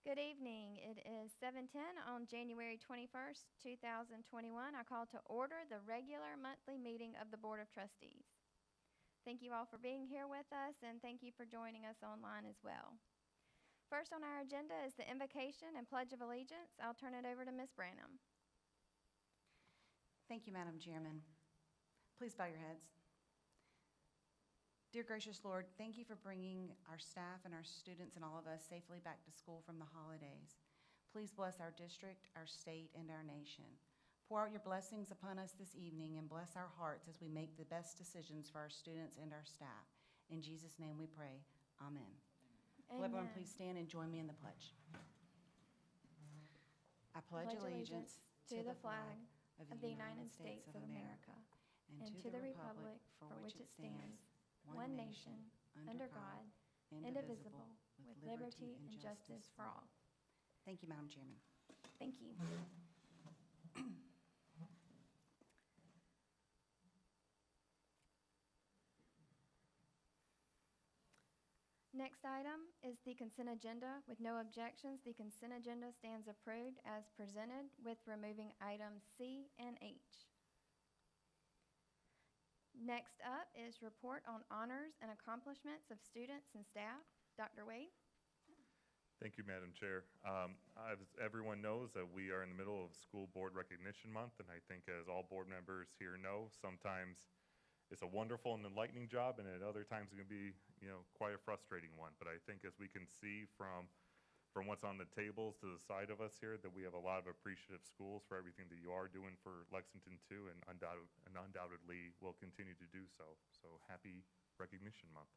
Good evening. It is 7:10 on January 21st, 2021. I call to order the regular monthly meeting of the Board of Trustees. Thank you all for being here with us, and thank you for joining us online as well. First on our agenda is the invocation and pledge of allegiance. I'll turn it over to Ms. Branham. Thank you, Madam Chairman. Please bow your heads. Dear gracious Lord, thank you for bringing our staff and our students and all of us safely back to school from the holidays. Please bless our district, our state, and our nation. Pour out your blessings upon us this evening and bless our hearts as we make the best decisions for our students and our staff. In Jesus' name we pray. Amen. Will everyone please stand and join me in the pledge? I pledge allegiance to the flag of the United States of America and to the republic for which it stands, one nation, under God, indivisible, with liberty and justice for all. Thank you, Madam Chairman. Thank you. Next item is the consent agenda. With no objections, the consent agenda stands approved as presented with removing items C and H. Next up is report on honors and accomplishments of students and staff. Dr. Wade. Thank you, Madam Chair. As everyone knows, that we are in the middle of School Board Recognition Month, and I think as all board members here know, sometimes it's a wonderful and enlightening job, and at other times it can be, quite a frustrating one. But I think as we can see from what's on the tables to the side of us here, that we have a lot of appreciative schools for everything that you are doing for Lexington too, and undoubtedly will continue to do so. So happy Recognition Month.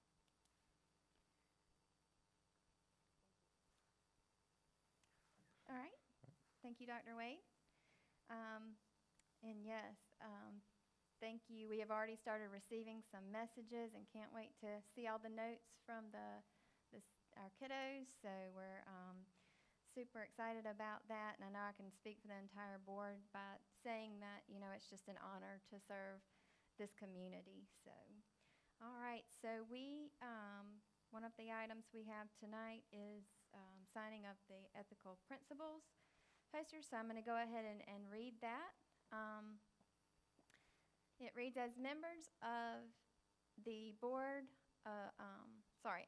All right. Thank you, Dr. Wade. And yes, thank you. We have already started receiving some messages and can't wait to see all the notes from our kiddos. So we're super excited about that. And I know I can speak for the entire board by saying that, it's just an honor to serve this community. So, all right. So one of the items we have tonight is signing of the ethical principles poster. So I'm going to go ahead and read that. It reads, as members of the board,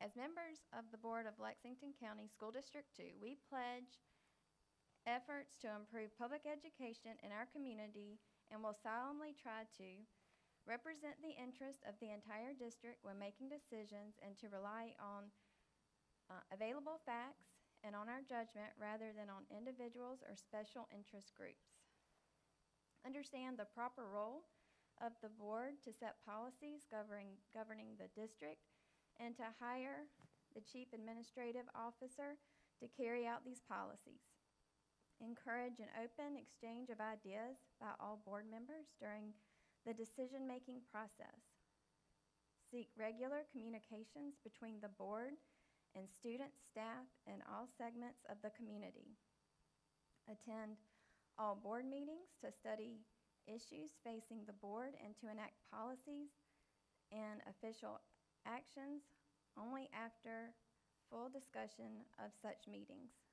as members of the board of Lexington County School District 2, we pledge efforts to improve public education in our community and will solemnly try to represent the interest of the entire district when making decisions and to rely on available facts and on our judgment rather than on individuals or special interest groups. Understand the proper role of the board to set policies governing the district and to hire the chief administrative officer to carry out these policies. Encourage an open exchange of ideas by all board members during the decision-making process. Seek regular communications between the board and students, staff, and all segments of the community. Attend all board meetings to study issues facing the board and to enact policies and official actions only after full discussion of such meetings.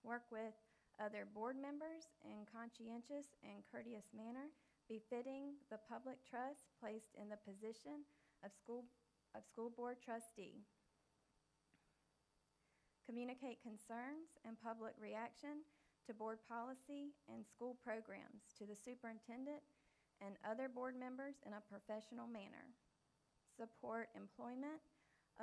Work with other board members in conscientious and courteous manner befitting the public trust placed in the position of school board trustee. Communicate concerns and public reaction to board policy and school programs to the superintendent and other board members in a professional manner. Support employment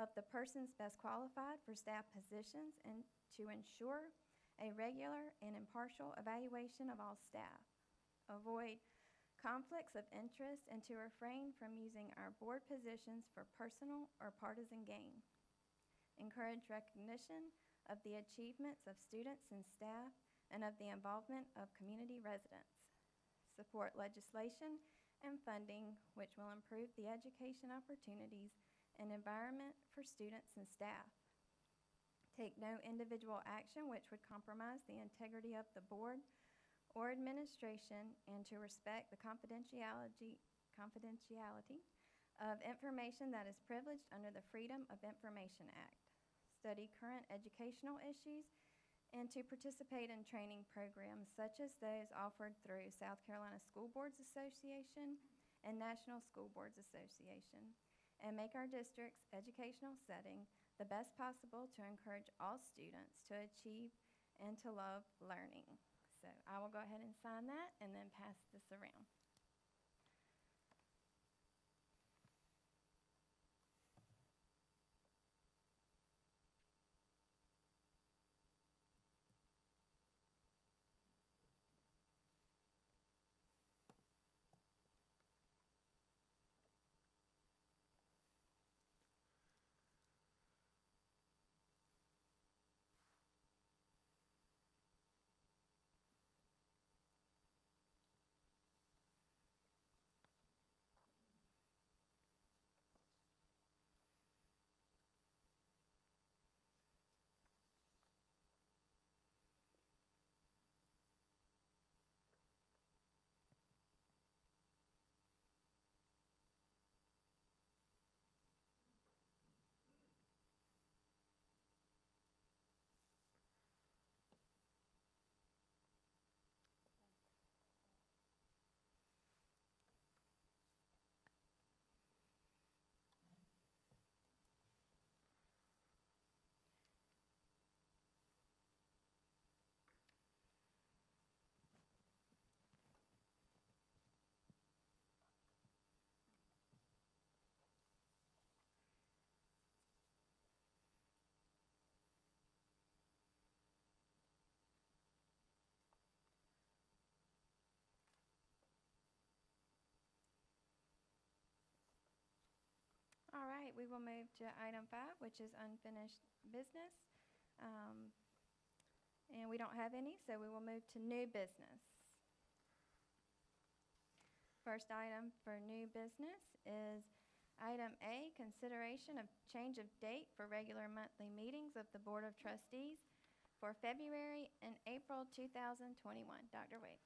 of the persons best qualified for staff positions and to ensure a regular and impartial evaluation of all staff. Avoid conflicts of interest and to refrain from using our board positions for personal or partisan gain. Encourage recognition of the achievements of students and staff and of the involvement of community residents. Support legislation and funding which will improve the education opportunities and environment for students and staff. Take no individual action which would compromise the integrity of the board or administration and to respect the confidentiality of information that is privileged under the Freedom of Information Act. Study current educational issues and to participate in training programs such as those offered through South Carolina School Boards Association and National School Boards Association, and make our district's educational setting the best possible to encourage all students to achieve and to love learning. So I will go ahead and sign that and then pass this around. All right, we will move to item 5, which is unfinished business. And we don't have any, so we will move to new business. First item for new business is item A, consideration of change of date for regular monthly meetings of the Board of Trustees for February and April 2021. Dr. Wade.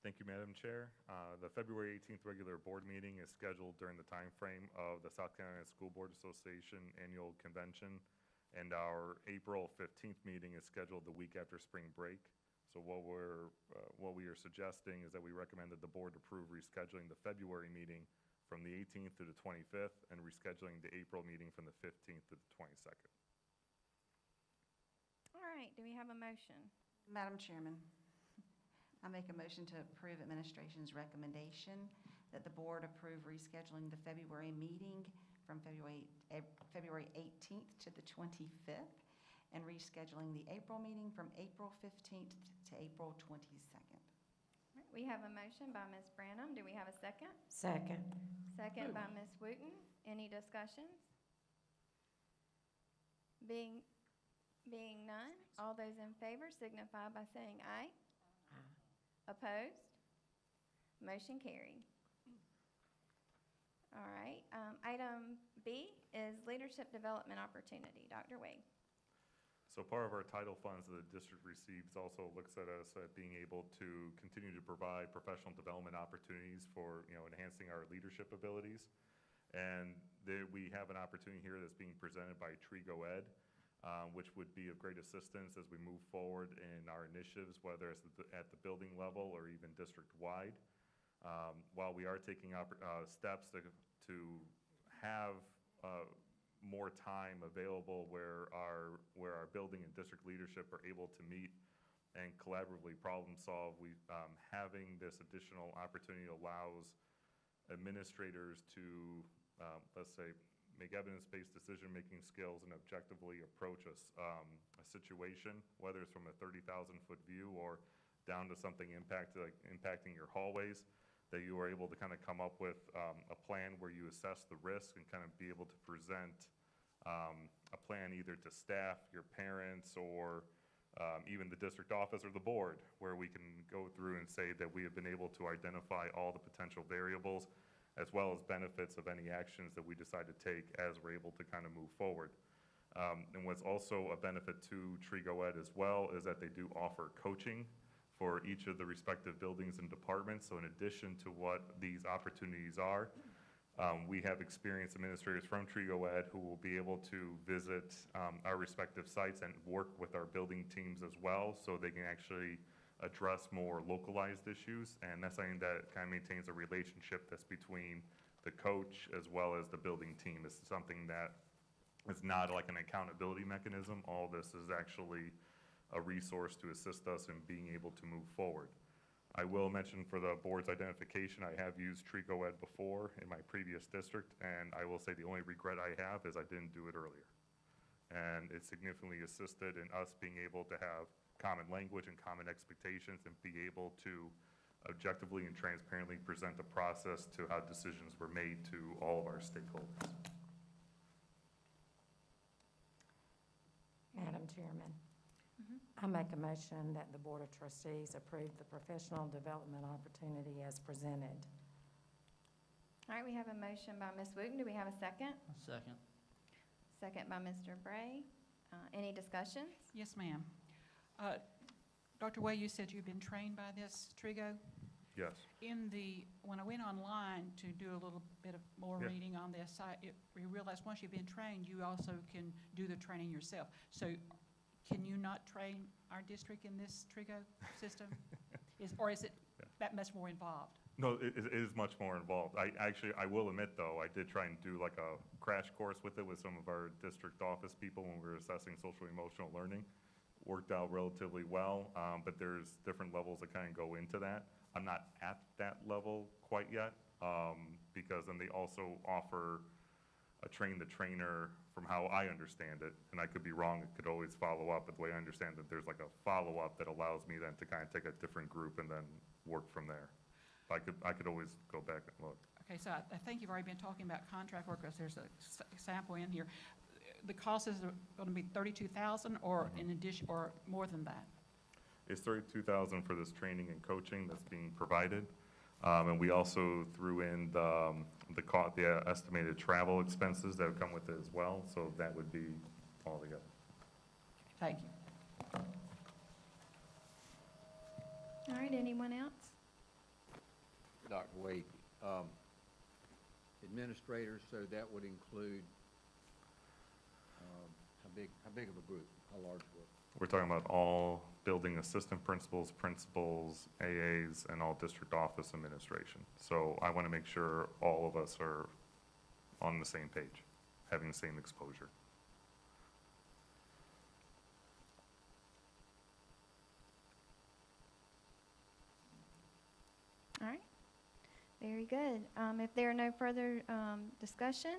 Thank you, Madam Chair. The February 18th regular board meeting is scheduled during the timeframe of the South Carolina School Board Association Annual Convention, and our April 15th meeting is scheduled the week after spring break. So what we are suggesting is that we recommend that the board approve rescheduling the February meeting from the 18th to the 25th and rescheduling the April meeting from the 15th to the 22nd. All right, do we have a motion? Madam Chairman, I make a motion to approve administration's recommendation that the board approve rescheduling the February meeting from February 18th to the 25th and rescheduling the April meeting from April 15th to April 22nd. All right, we have a motion by Ms. Branham. Do we have a second? Second. Second by Ms. Wooten. Any discussions? Being none, all those in favor signify by saying aye. Opposed? Motion carried. All right, item B is leadership development opportunity. Dr. Wade. So part of our title funds that the district receives also looks at us at being able to continue to provide professional development opportunities for, enhancing our leadership abilities. And we have an opportunity here that's being presented by Trigo Ed, which would be of great assistance as we move forward in our initiatives, whether it's at the building level or even district-wide. While we are taking steps to have more time available where our building and district leadership are able to meet and collaboratively problem solve, having this additional opportunity allows administrators to, let's say, make evidence-based decision-making skills and objectively approach a situation, whether it's from a 30,000-foot view or down to something impacting your hallways, that you are able to kind of come up with a plan where you assess the risk and kind of be able to present a plan either to staff, your parents, or even the district office or the board, where we can go through and say that we have been able to identify all the potential variables as well as benefits of any actions that we decide to take as we're able to kind of move forward. And what's also a benefit to Trigo Ed as well is that they do offer coaching for each of the respective buildings and departments. So in addition to what these opportunities are, We have experienced administrators from Trigo Ed who will be able to visit our respective sites and work with our building teams as well, so they can actually address more localized issues. And that's something that kind of maintains a relationship that's between the coach as well as the building team. It's something that is not like an accountability mechanism. All this is actually a resource to assist us in being able to move forward. I will mention for the board's identification, I have used Trigo Ed before in my previous district, and I will say the only regret I have is I didn't do it earlier. And it significantly assisted in us being able to have common language and common expectations and be able to objectively and transparently present the process to how decisions were made to all of our stakeholders. Madam Chairman, I make a motion that the Board of Trustees approve the professional development opportunity as presented. All right, we have a motion by Ms. Wooten. Do we have a second? A second. Second by Mr. Bray. Any discussion? Yes, ma'am. Dr. Way, you said you've been trained by this Trigo? Yes. When I went online to do a little bit of more Yeah. reading on this, we realized once you've been trained, you also can do the training yourself. So can you not train our district in this Trigo system? Or is it that much more involved? No, it is much more involved. I will admit, though, I did try and do like a crash course with it with some of our district office people when we were assessing social emotional learning. Worked out relatively well, but there's different levels that kind of go into that. I'm not at that level quite yet, because then they also offer a train the trainer from how I understand it, and I could be wrong, it could always follow up, but the way I understand it, there's like a follow-up that allows me then to kind of take a different group and then work from there. I could always go back and look. Okay, so I think you've already been talking about contract workers. There's a sample in here. The cost is going to be $32,000 or in addition, or more than that? It's $32,000 for this training and coaching that's being provided. And we also threw in the estimated travel expenses that would come with it as well, so that would be all together. Thank you. All right, anyone else? Dr. Wade, administrators, so that would include, how big of a group, how large a group? We're talking about all building assistant principals, principals, AAs, and all district office administration. So I want to make sure all of us are on the same page, having the same exposure. All right, very good. If there are no further discussion,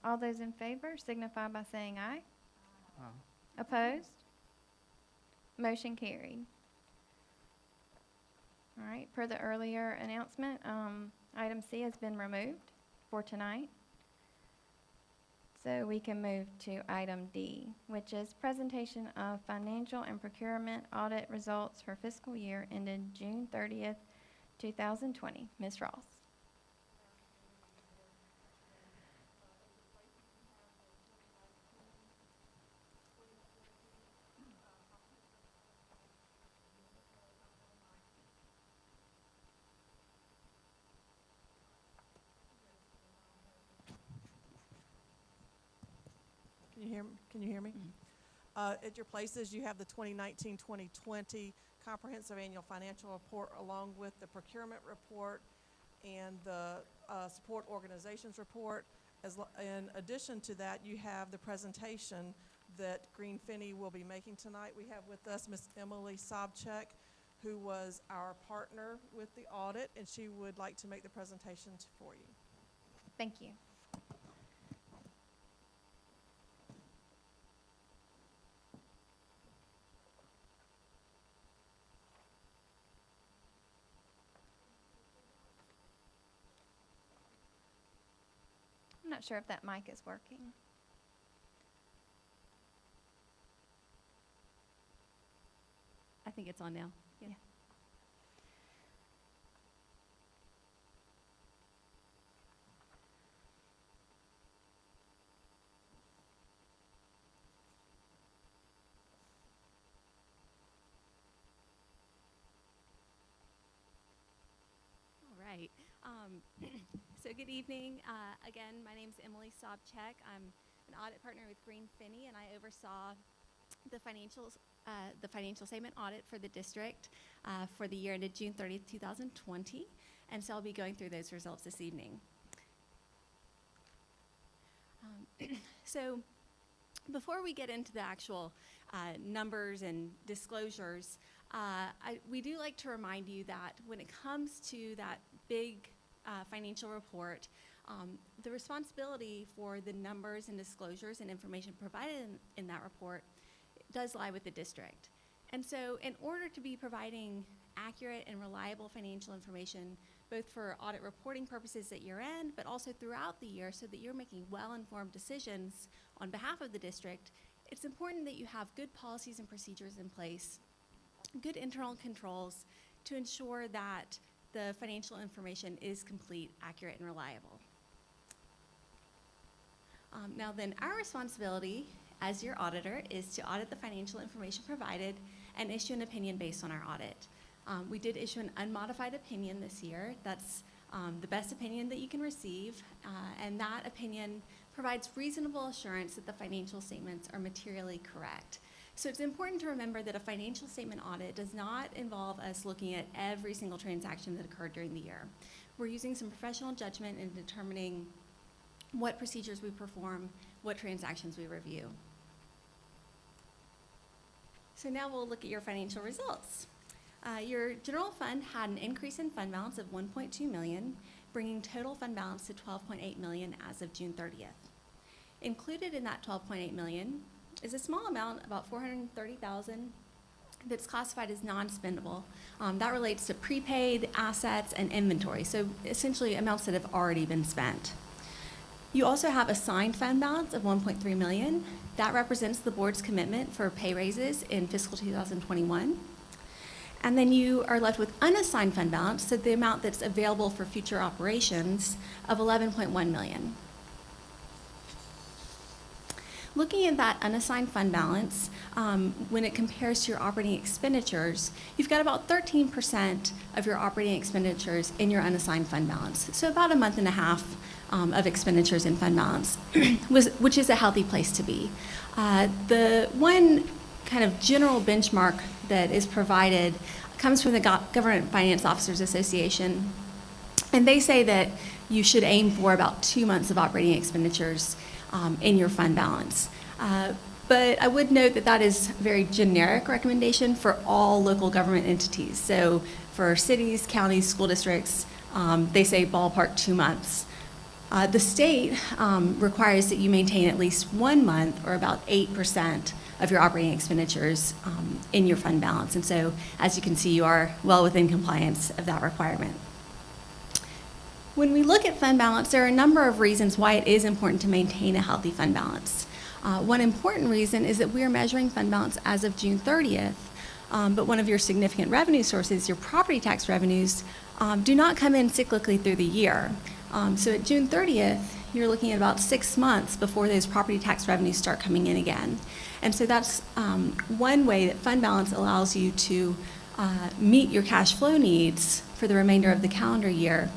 all those in favor signify by saying aye. Opposed? Motion carried. All right, per the earlier announcement, item C has been removed for tonight. So we can move to item D, which is presentation of financial and procurement audit results for fiscal year ended June 30th, 2020. Ms. Ross. Can you hear me? At your places, you have the 2019-2020 Comprehensive Annual Financial Report along with the Procurement Report and the Support Organizations Report. In addition to that, you have the presentation that Green Finney will be making tonight. We have with us Ms. Emily Sobchak, who was our partner with the audit, and she would like to make the presentation for you. Thank you. I'm not sure if that mic is working. I think it's on now. Yeah. All right. So good evening. Again, my name is Emily Sobchak. I'm an audit partner with Green Finney, and I oversaw the financial statement audit for the district for the year ended June 30th, 2020. And so I'll be going through those results this evening. So before we get into the actual numbers and disclosures, we do like to remind you that when it comes to that big financial report, the responsibility for the numbers and disclosures and information provided in that report does lie with the district. And so in order to be providing accurate and reliable financial information, both for audit reporting purposes at year end, but also throughout the year so that you're making well-informed decisions on behalf of the district, it's important that you have good policies and procedures in place, good internal controls to ensure that the financial information is complete, accurate, and reliable. Now then, our responsibility as your auditor is to audit the financial information provided and issue an opinion based on our audit. We did issue an unmodified opinion this year. That's the best opinion that you can receive, and that opinion provides reasonable assurance that the financial statements are materially correct. So it's important to remember that a financial statement audit does not involve us looking at every single transaction that occurred during the year. We're using some professional judgment in determining what procedures we perform, what transactions we review. So now we'll look at your financial results. Your general fund had an increase in fund balance of $1.2 million, bringing total fund balance to $12.8 million as of June 30th. Included in that $12.8 million is a small amount, about $430,000, that's classified as non-spendable. That relates to prepaid assets and inventory, so essentially amounts that have already been spent. You also have assigned fund balance of $1.3 million. That represents the board's commitment for pay raises in fiscal 2021. And then you are left with unassigned fund balance, so the amount that's available for future operations of $11.1 million. Looking at that unassigned fund balance, when it compares to your operating expenditures, you've got about 13% of your operating expenditures in your unassigned fund balance. So about a month and a half of expenditures in fund balance, which is a healthy place to be. The one kind of general benchmark that is provided comes from the Government Finance Officers Association, and they say that you should aim for about 2 months of operating expenditures in your fund balance. But I would note that that is a very generic recommendation for all local government entities. So for cities, counties, school districts, they say ballpark 2 months. The state requires that you maintain at least 1 month, or about 8% of your operating expenditures in your fund balance. And so, as you can see, you are well within compliance of that requirement. When we look at fund balance, there are a number of reasons why it is important to maintain a healthy fund balance. One important reason is that we are measuring fund balance as of June 30th, but one of your significant revenue sources, your property tax revenues, do not come in cyclically through the year. So at June 30th, you're looking at about 6 months before those property tax revenues start coming in again. And so that's one way that fund balance allows you to meet your cash flow needs for the remainder of the calendar year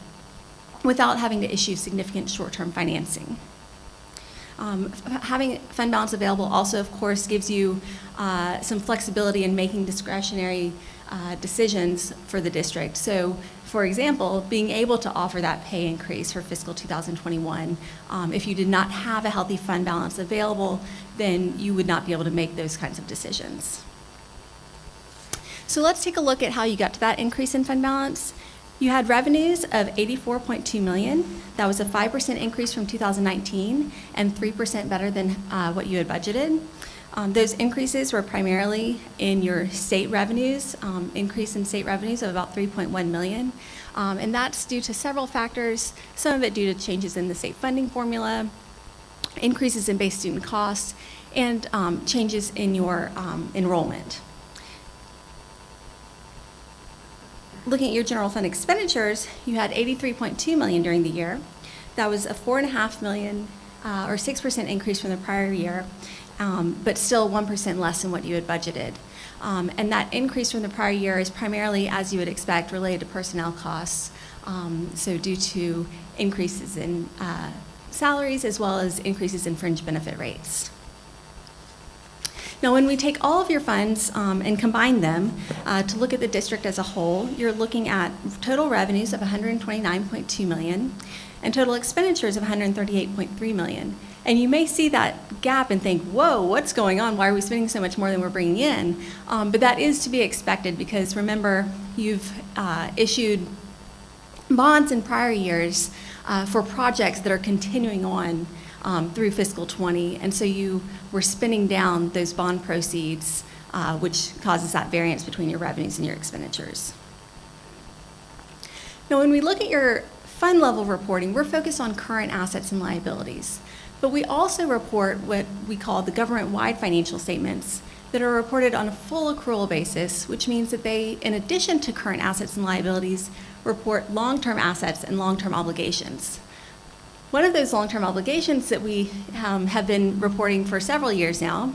without having to issue significant short-term financing. Having fund balance available also, of course, gives you some flexibility in making discretionary decisions for the district. So, for example, being able to offer that pay increase for fiscal 2021, if you did not have a healthy fund balance available, then you would not be able to make those kinds of decisions. So let's take a look at how you got to that increase in fund balance. You had revenues of $84.2 million. That was a 5% increase from 2019 and 3% better than what you had budgeted. Those increases were primarily in your state revenues, increase in state revenues of about $3.1 million. And that's due to several factors, some of it due to changes in the state funding formula, increases in base student costs, and changes in your enrollment. Looking at your general fund expenditures, you had $83.2 million during the year. That was a $4.5 million or 6% increase from the prior year. but still 1% less than what you had budgeted. And that increase from the prior year is primarily, as you would expect, related to personnel costs. So due to increases in salaries as well as increases in fringe benefit rates. Now, when we take all of your funds and combine them to look at the district as a whole, you're looking at total revenues of $129.2 million and total expenditures of $138.3 million. And you may see that gap and think, whoa, what's going on? Why are we spending so much more than we're bringing in? But that is to be expected because remember, you've issued bonds in prior years for projects that are continuing on through fiscal 20. And so you were spending down those bond proceeds, which causes that variance between your revenues and your expenditures. Now, when we look at your fund level reporting, we're focused on current assets and liabilities. But we also report what we call the government-wide financial statements that are reported on a full accrual basis, which means that they, in addition to current assets and liabilities, report long-term assets and long-term obligations. One of those long-term obligations that we have been reporting for several years now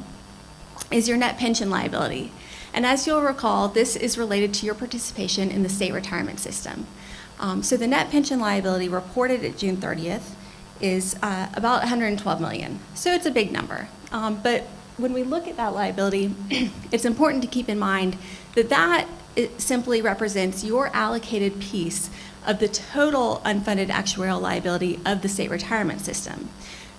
is your net pension liability. And as you'll recall, this is related to your participation in the state retirement system. So the net pension liability reported at June 30th is about $112 million. So it's a big number. But when we look at that liability, it's important to keep in mind that it simply represents your allocated piece of the total unfunded actuarial liability of the state retirement system.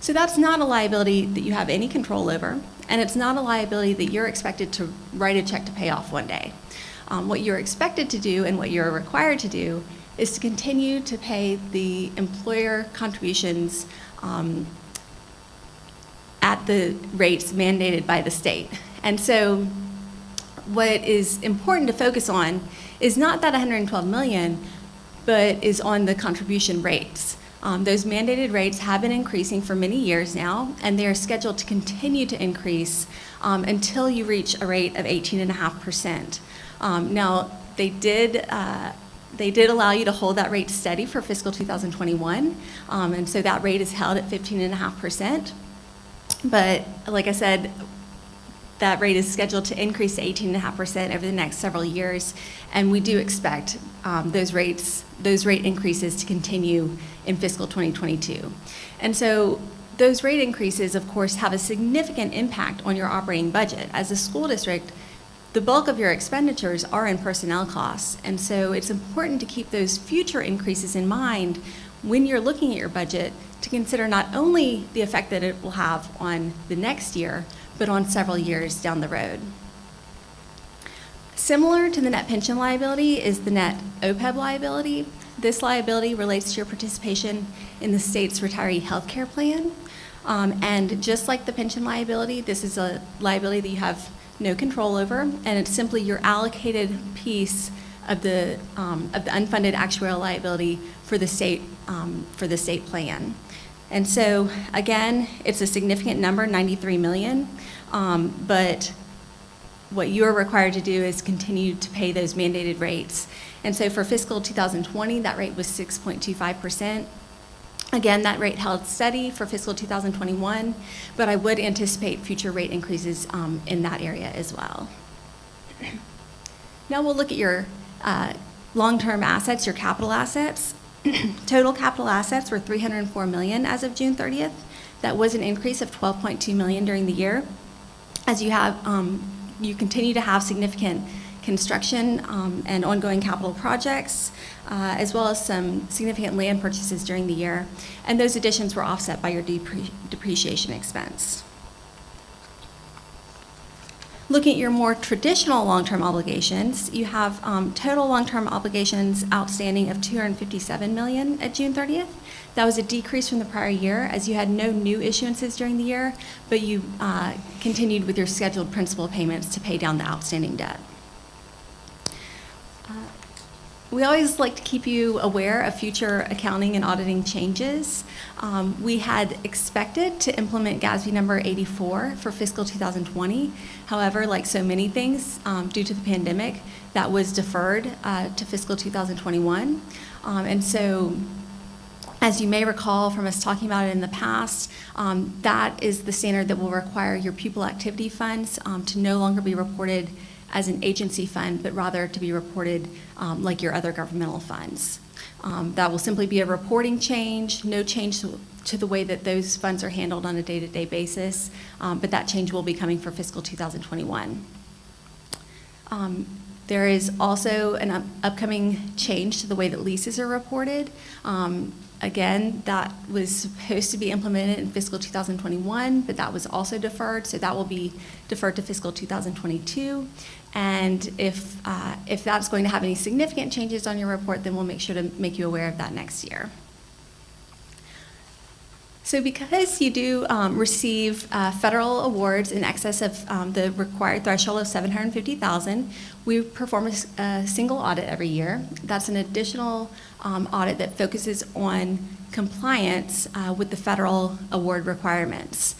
So that's not a liability that you have any control over, and it's not a liability that you're expected to write a check to pay off one day. What you're expected to do and what you're required to do is to continue to pay the employer contributions at the rates mandated by the state. And so what is important to focus on is not that $112 million, but is on the contribution rates. Those mandated rates have been increasing for many years now, and they are scheduled to continue to increase until you reach a rate of 18.5%. Now, they did allow you to hold that rate steady for fiscal 2021, and so that rate is held at 15.5%. But like I said, that rate is scheduled to increase to 18.5% over the next several years, and we do expect those rate increases to continue in fiscal 2022. And so those rate increases, of course, have a significant impact on your operating budget. As a school district, the bulk of your expenditures are in personnel costs, and so it's important to keep those future increases in mind when you're looking at your budget to consider not only the effect that it will have on the next year, but on several years down the road. Similar to the net pension liability is the net OPEB liability. This liability relates to your participation in the state's retiree health care plan. And just like the pension liability, this is a liability that you have no control over, and it's simply your allocated piece of the unfunded actuarial liability for the state plan. And so, again, it's a significant number, $93 million, but what you are required to do is continue to pay those mandated rates. And so for fiscal 2020, that rate was 6.25%. Again, that rate held steady for fiscal 2021, but I would anticipate future rate increases in that area as well. Now we'll look at your long-term assets, your capital assets. Total capital assets were $304 million as of June 30th. That was an increase of $12.2 million during the year. As you have, you continue to have significant construction and ongoing capital projects, as well as some significant land purchases during the year. And those additions were offset by your depreciation expense. Looking at your more traditional long-term obligations, you have total long-term obligations outstanding of $257 million at June 30th. That was a decrease from the prior year as you had no new issuances during the year, but you continued with your scheduled principal payments to pay down the outstanding debt. We always like to keep you aware of future accounting and auditing changes. We had expected to implement GASB number 84 for fiscal 2020. However, like so many things, due to the pandemic, that was deferred to fiscal 2021. And so As you may recall from us talking about it in the past, that is the standard that will require your pupil activity funds to no longer be reported as an agency fund, but rather to be reported like your other governmental funds. That will simply be a reporting change, no change to the way that those funds are handled on a day-to-day basis, but that change will be coming for fiscal 2021. There is also an upcoming change to the way that leases are reported. Again, that was supposed to be implemented in fiscal 2021, but that was also deferred, so that will be deferred to fiscal 2022. And if that's going to have any significant changes on your report, then we'll make sure to make you aware of that next year. So because you do receive federal awards in excess of the required threshold of $750,000, we perform a single audit every year. That's an additional audit that focuses on compliance with the federal award requirements.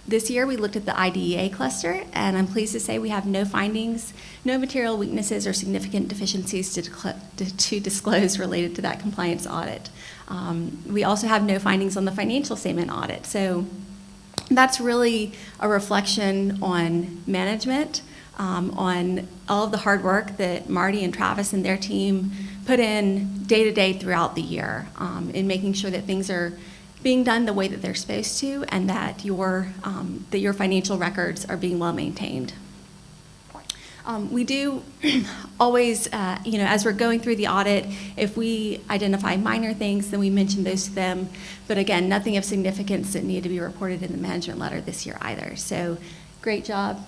This year we looked at the IDEA cluster, and I'm pleased to say we have no findings, no material weaknesses or significant deficiencies to disclose related to that compliance audit. We also have no findings on the financial statement audit. So that's really a reflection on management, on all of the hard work that Marty and Travis and their team put in day to day throughout the year in making sure that things are being done the way that they're supposed to, and that your financial records are being well maintained. We do always, as we're going through the audit, if we identify minor things, then we mention those to them. But again, nothing of significance that needed to be reported in the management letter this year either. So great job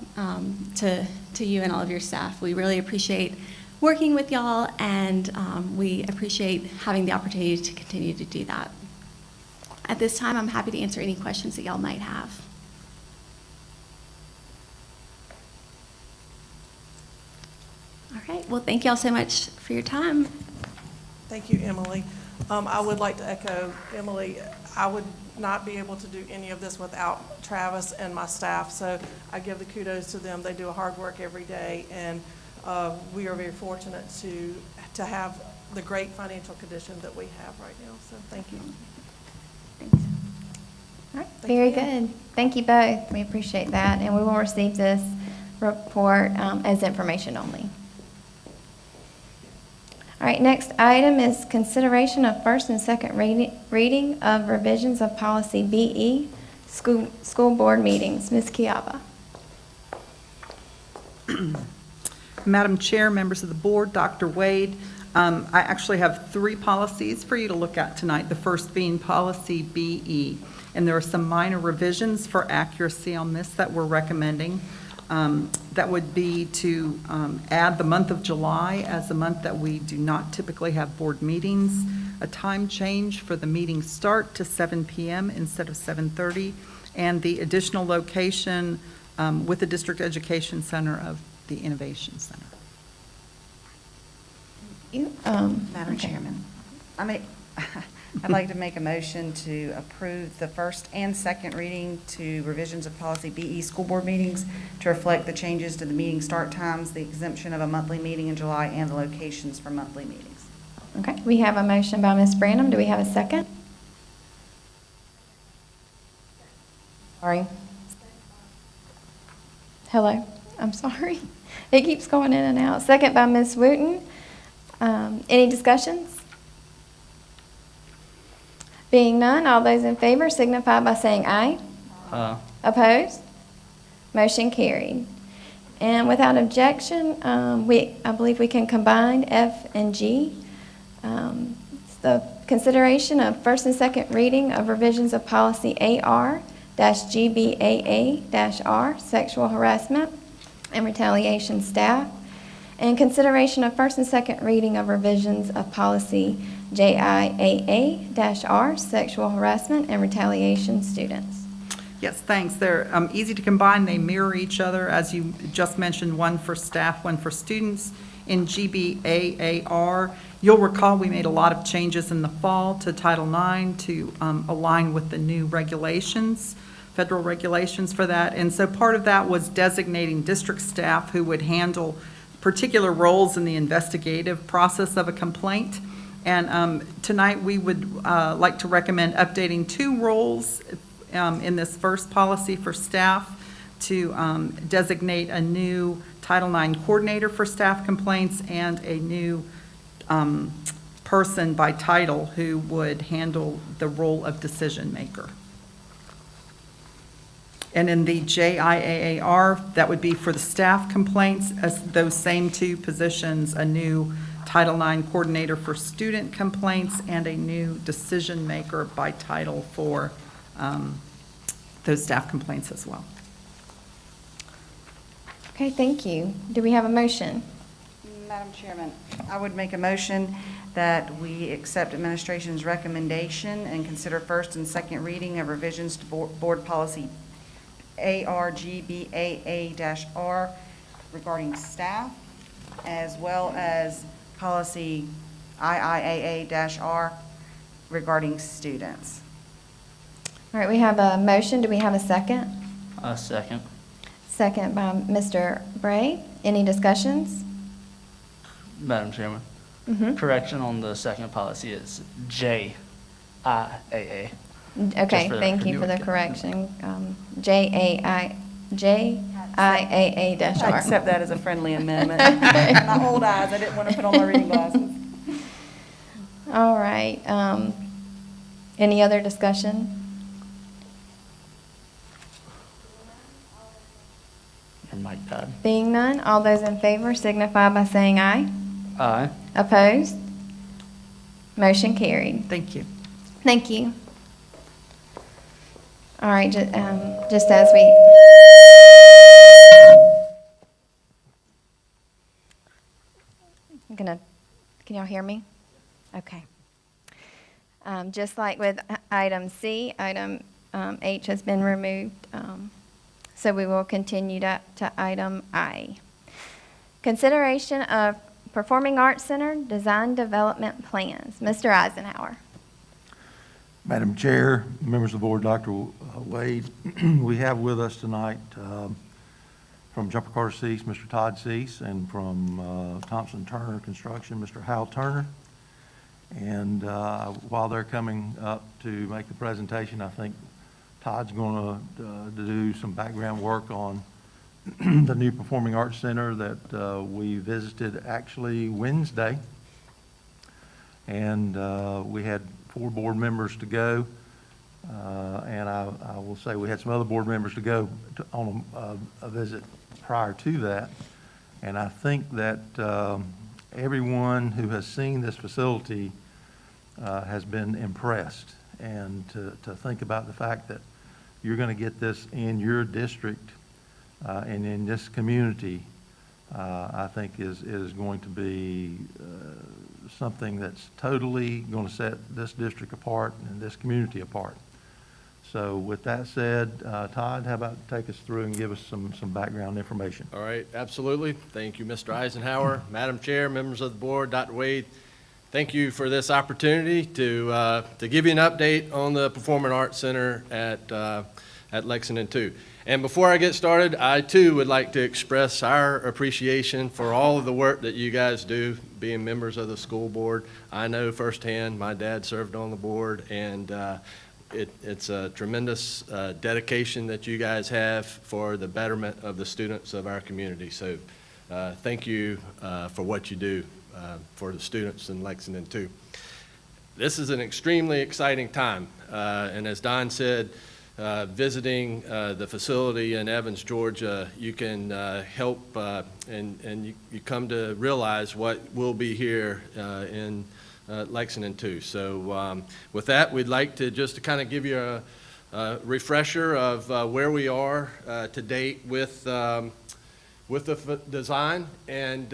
to you and all of your staff. We really appreciate working with y'all, and we appreciate having the opportunity to continue to do that. At this time, I'm happy to answer any questions that y'all might have. All right, well, thank y'all so much for your time. Thank you, Emily. I would like to echo Emily. I would not be able to do any of this without Travis and my staff, so I give the kudos to them. They do hard work every day, and we are very fortunate to have the great financial condition that we have right now, so thank you. Thanks. All right, Thank very you. good. Thank you both. We appreciate that, and we will receive this report as information only. All right, next item is consideration of first and second reading of revisions of policy BE, school board meetings. Ms. Chiava. Madam Chair, members of the board, Dr. Wade, I actually have 3 policies for you to look at tonight, the first being policy BE. And there are some minor revisions for accuracy on this that we're recommending. That would be to add the month of July as a month that we do not typically have board meetings, a time change for the meeting start to 7 p.m. instead of 7:30, and the additional location with the District Education Center of the Innovation Center. You, Madam Chairman, I'd like to make a motion to approve the first and second reading to revisions of policy BE school board meetings to reflect the changes to the meeting start times, the exemption of a monthly meeting in July, and the locations for monthly meetings. okay, we have a motion by Ms. Branham. Do we have a second? Sorry. Hello, I'm sorry. It keeps going in and out. Second by Ms. Wooten. Any discussions? Being none, all those in favor signify by saying aye. Opposed? Motion carried. And without objection, I believe we can combine F and G. It's the consideration of first and second reading of revisions of policy AR-GBAA-R, sexual harassment and retaliation staff, and consideration of first and second reading of revisions of policy JIAA-R, sexual harassment and retaliation students. Yes, thanks. They're easy to combine. They mirror each other. As you just mentioned, one for staff, one for students. In GBAAR, you'll recall we made a lot of changes in the fall to Title IX to align with the new regulations, federal regulations for that. And so part of that was designating district staff who would handle particular roles in the investigative process of a complaint. And tonight, we would like to recommend updating 2 roles in this first policy for staff to designate a new Title IX coordinator for staff complaints and a new person by title who would handle the role of decision maker. And in the JIAAR, that would be for the staff complaints, as those same 2 positions, a new Title IX coordinator for student complaints and a new decision maker by title for those staff complaints as well. Okay, thank you. Do we have a motion? Madam Chairman, I would make a motion that we accept administration's recommendation and consider first and second reading of revisions to board policy ARGBAA-R regarding staff, as well as policy IIAA-R regarding students. All right, we have a motion. Do we have a second? Second. Second by Mr. Bray. Any discussions? Madam Chairman, correction on the second policy is JIAA. Okay, for the thank you for the record. correction. JIAA-R. I accept that as a friendly amendment. My old eyes, I didn't want to put on my reading glasses. All right. Any other discussion? Your mic died. Being none, all those in favor signify by saying aye. Aye. Opposed? Motion carried. Thank you. Thank you. All right, just as we... Can y'all hear me? Okay. Just like with item C, item H has been removed, so we will continue to item I. Consideration of Performing Arts Center Design Development Plans. Mr. Eisenhower. Madam Chair, members of the board, Dr. Wade, we have with us tonight from Jumper Carter Cease, Mr. Todd Cease, and from Thompson Turner Construction, Mr. Hal Turner. And while they're coming up to make the presentation, I think Todd's going to do some background work on the new Performing Arts Center that we visited actually Wednesday. And we had 4 board members to go. And I will say we had some other board members to go on a visit prior to that. And I think that everyone who has seen this facility has been impressed. And to think about the fact that you're going to get this in your district and in this community, I think is going to be something that's totally going to set this district apart and this community apart. So with that said, Todd, how about take us through and give us some background information? All right, absolutely. Thank you, Mr. Eisenhower. Madam Chair, members of the board, Dr. Wade, thank you for this opportunity to give you an update on the Performing Arts Center at Lexington 2. And before I get started, I too would like to express our appreciation for all of the work that you guys do, being members of the school board. I know firsthand, my dad served on the board, and it's a tremendous dedication that you guys have for the betterment of the students of our community. So thank you for what you do for the students in Lexington 2. This is an extremely exciting time, and as Don said, visiting the facility in Evans, Georgia, you can help and you come to realize what will be here in Lexington 2. So with that, we'd like to just kind of give you a refresher of where we are to date with the design. And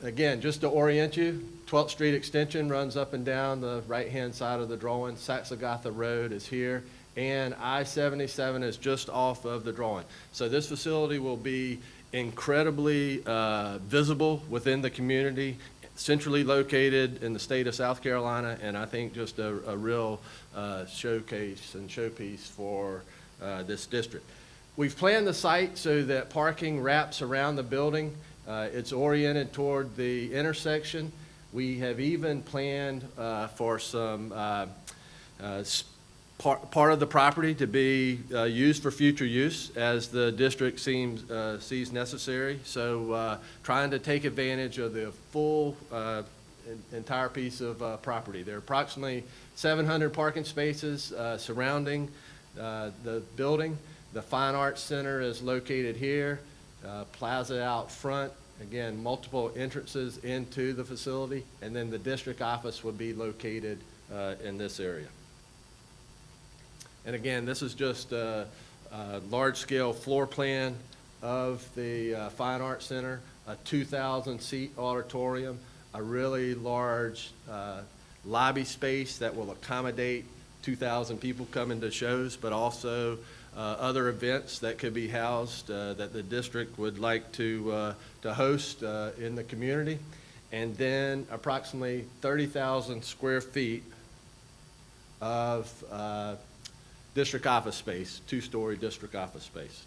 again, just to orient you, 12th Street Extension runs up and down the right-hand side of the drawing. Saxagatha Road is here, and I-77 is just off of the drawing. So this facility will be incredibly visible within the community, centrally located in the state of South Carolina, and I think just a real showcase and showpiece for this district. We've planned the site so that parking wraps around the building. It's oriented toward the intersection. We have even planned for some part of the property to be used for future use as the district sees necessary. So trying to take advantage of the full entire piece of property. There are approximately 700 parking spaces surrounding the building. The Fine Arts Center is located here, plaza out front. Again, multiple entrances into the facility, and then the district office would be located in this area. And again, this is just a large-scale floor plan of the Fine Arts Center, a 2,000-seat auditorium, a really large lobby space that will accommodate 2,000 people coming to shows, but also other events that could be housed that the district would like to host in the community. And then approximately 30,000 square feet of district office space, two-story district office space.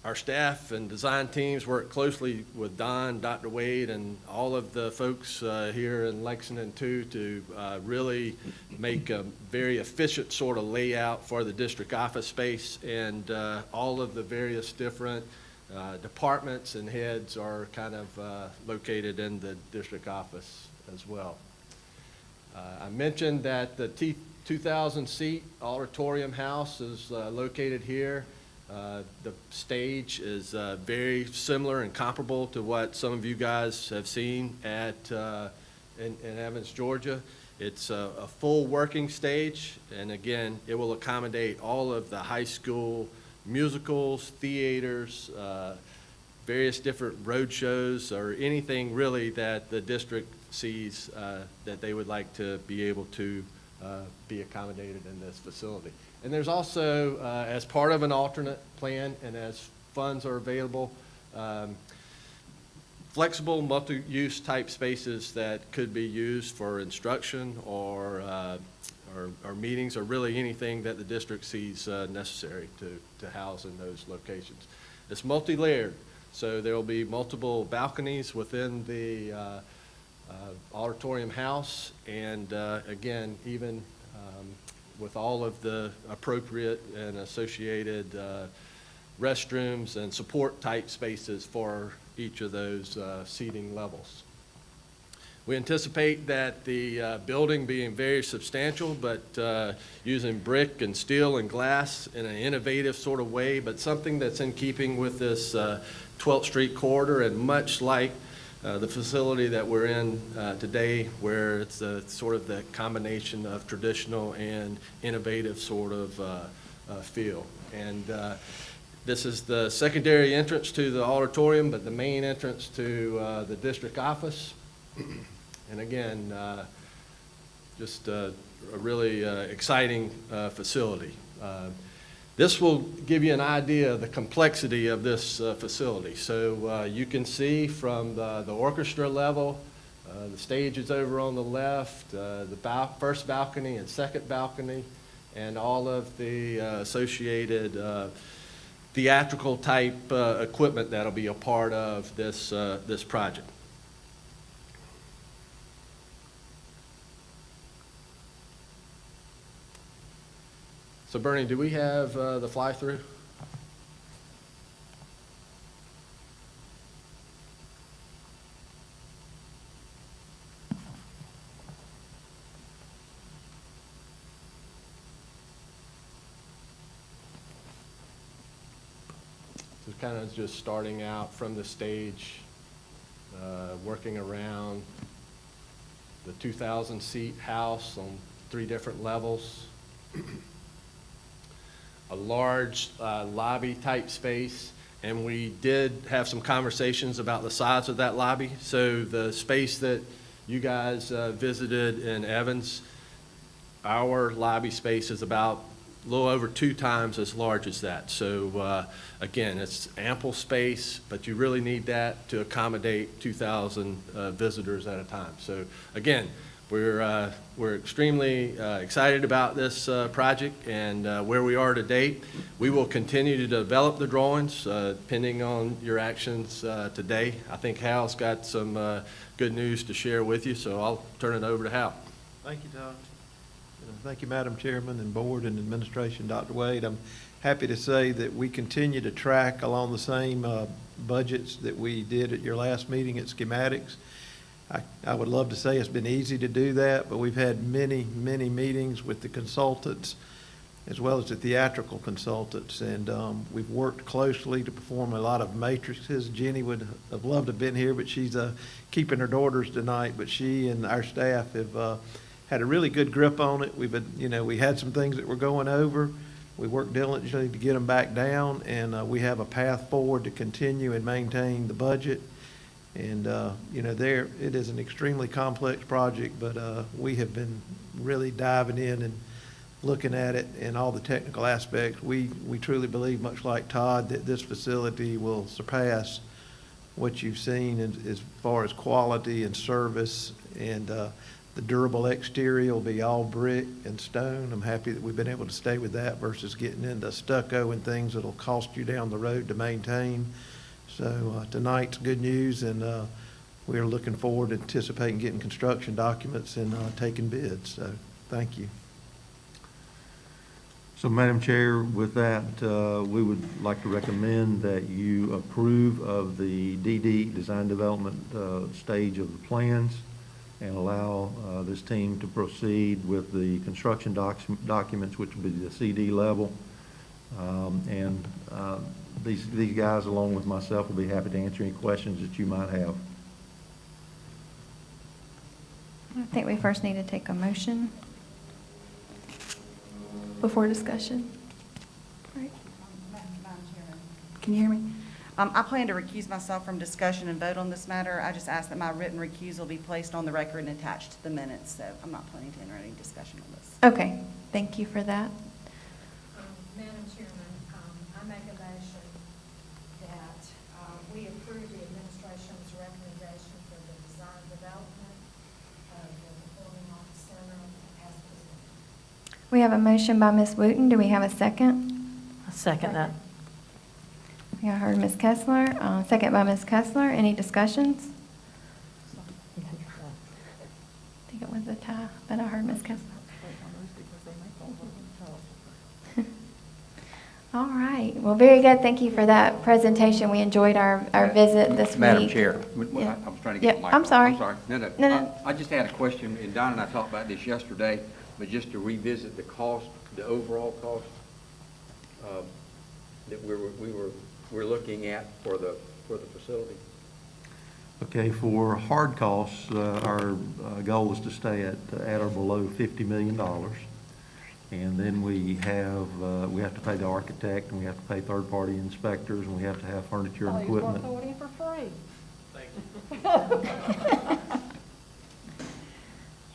Our staff and design teams work closely with Don, Dr. Wade, and all of the folks here in Lexington too to really make a very efficient sort of layout for the district office space, and all of the various different departments and heads are kind of located in the district office as well. I mentioned that the 2,000-seat auditorium house is located here. The stage is very similar and comparable to what some of you guys have seen at in Evans, Georgia. It's a full working stage, and again, it will accommodate all of the high school musicals, theaters, various different road shows, or anything really that the district sees that they would like to be able to be accommodated in this facility. And there's also, as part of an alternate plan and as funds are available, flexible multi-use type spaces that could be used for instruction or meetings, or really anything that the district sees necessary to house in those locations. It's multi-layered, so there will be multiple balconies within the auditorium house, and again, even with all of the appropriate and associated restrooms and support type spaces for each of those seating levels. We anticipate that the building being very substantial, but using brick and steel and glass in an innovative sort of way, but something that's in keeping with this 12th Street corridor, and much like the facility that we're in today, where it's sort of the combination of traditional and innovative sort of feel. And this is the secondary entrance to the auditorium, but the main entrance to the district office. And again, just a really exciting facility. This will give you an idea of the complexity of this facility. So you can see from the orchestra level, the stage is over on the left, the first balcony and second balcony, and all of the associated theatrical type equipment that'll be a part of this, this project. So Bernie, do we have the fly-through? So kind of just starting out from the stage, working around the 2,000-seat house on 3 different levels. A large lobby type space, and we did have some conversations about the size of that lobby. So the space that you guys visited in Evans, our lobby space is about a little over 2 times as large as that. So again, it's ample space, but you really need that to accommodate 2,000 visitors at a time. So again, We're extremely excited about this project and where we are to date. We will continue to develop the drawings depending on your actions today. I think Hal's got some good news to share with you, so I'll turn it over to Hal. Thank you, Todd. Thank you, Madam Chairman and Board and Administration, Dr. Wade. I'm happy to say that we continue to track along the same budgets that we did at your last meeting at schematics. I would love to say it's been easy to do that, but we've had many, many meetings with the consultants as well as the theatrical consultants, and we've worked closely to perform a lot of matrices. Jenny would have loved to have been here, but she's keeping her daughters tonight, but she and our staff have had a really good grip on it. We had some things that were going over. We worked diligently to get them back down, and we have a path forward to continue and maintain the budget. And, it is an extremely complex project, but we have been really diving in and looking at it and all the technical aspects. We truly believe, much like Todd, that this facility will surpass what you've seen as far as quality and service, and the durable exterior will be all brick and stone. I'm happy that we've been able to stay with that versus getting into stucco and things that'll cost you down the road to maintain. So tonight's good news, and we're looking forward to anticipating getting construction documents and taking bids. So thank you. So, Madam Chair, with that, we would like to recommend that you approve of the DD, design development stage of the plans, and allow this team to proceed with the construction documents, which will be the CD level. These guys, along with myself, will be happy to answer any questions that you might have. I think we first need to take a motion before discussion. Right. Madam Chairman, can you hear me? I plan to recuse myself from discussion and vote on this matter. I just ask that my written recusal be placed on the record and attached to the minutes, so I'm not planning to enter any discussion on this. Okay, thank you for that. Madam Chairman, I make a motion that we approve the administration's recommendation for the design development of the Performing Arts Center as presented. We have a motion by Ms. Wooten. Do we have a second? I'll second that. I heard Ms. Kessler, second by Ms. Kessler. Any discussions? I think it was a tie, but I heard Ms. Kessler. All right, well, very good. Thank you for that presentation. We enjoyed our visit this week. Madam Chair, Yeah. I was trying to Yeah, get the mic. I'm sorry. I'm sorry. No. No. I just had a question, and Don and I talked about this yesterday, but just to revisit the cost, the overall cost that we're looking at for the facility. Okay, for hard costs, our goal is to stay at or below $50 million. And then we have to pay the architect, and we have to pay third-party inspectors, and we have to have furniture and equipment. Oh, you for free.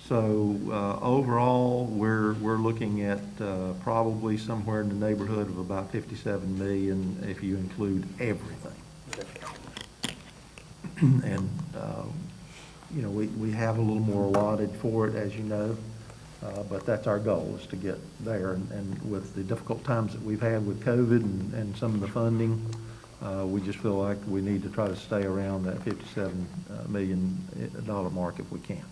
So, overall, we're looking at probably somewhere in the neighborhood of about $57 million if you include everything. And, we have a little more allotted for it, as you know, but that's our goal, is to get there. And with the difficult times that we've had with COVID and some of the funding, we just feel like we need to try to stay around that $57 million mark if we can.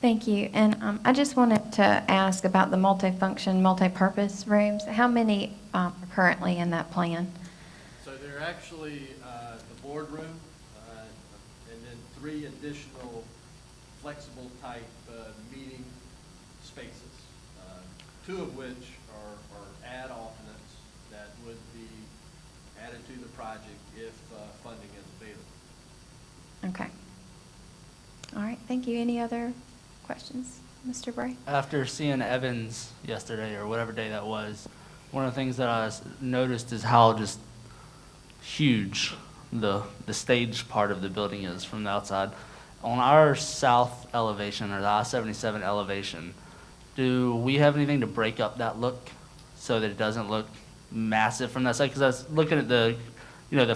Thank you. And I just wanted to ask about the multifunction, multipurpose rooms. How many are currently in that plan? So they're actually the boardroom and then 3 additional flexible type meeting spaces, 2 of which are add-ons that would be added to the project if funding is available. Okay. All right, thank you. Any other questions, Mr. Bray? After seeing Evans yesterday, or whatever day that was, one of the things that I noticed is how just huge the stage part of the building is from the outside. On our south elevation, or the I-77 elevation, do we have anything to break up that look so that it doesn't look massive from that side? Because I was looking at the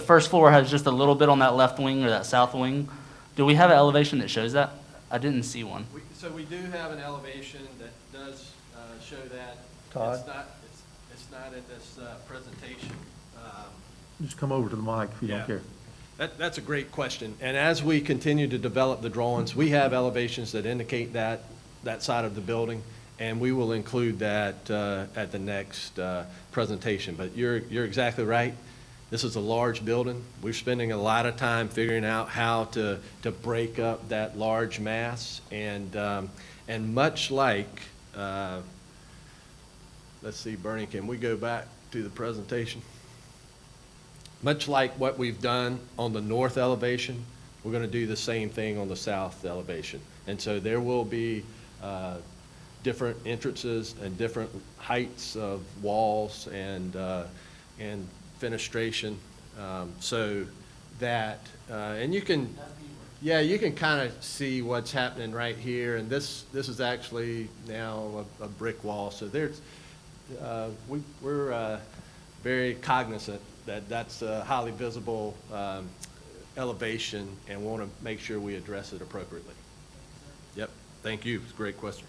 first floor has just a little bit on that left wing or that south wing, Do we have an elevation that shows that? I didn't see one. So we do have an elevation that does show that. Todd? It's not in this presentation. Just come over to the mic if you Yeah. don't care. That's a great question. And as we continue to develop the drawings, we have elevations that indicate that side of the building, and we will include that at the next presentation. But you're exactly right. This is a large building. We're spending a lot of time figuring out how to break up that large mass. And much like, let's see, Bernie, can we go back to the presentation? Much like what we've done on the north elevation, we're going to do the same thing on the south elevation. And so there will be different entrances and different heights of walls and fenestration, so that, and you can, yeah, you can kind of see what's happening right here. And this is actually now a brick wall. So there's, we're very cognizant that that's a highly visible elevation, and want to make sure we address it appropriately. Yep, thank you. It's a great question.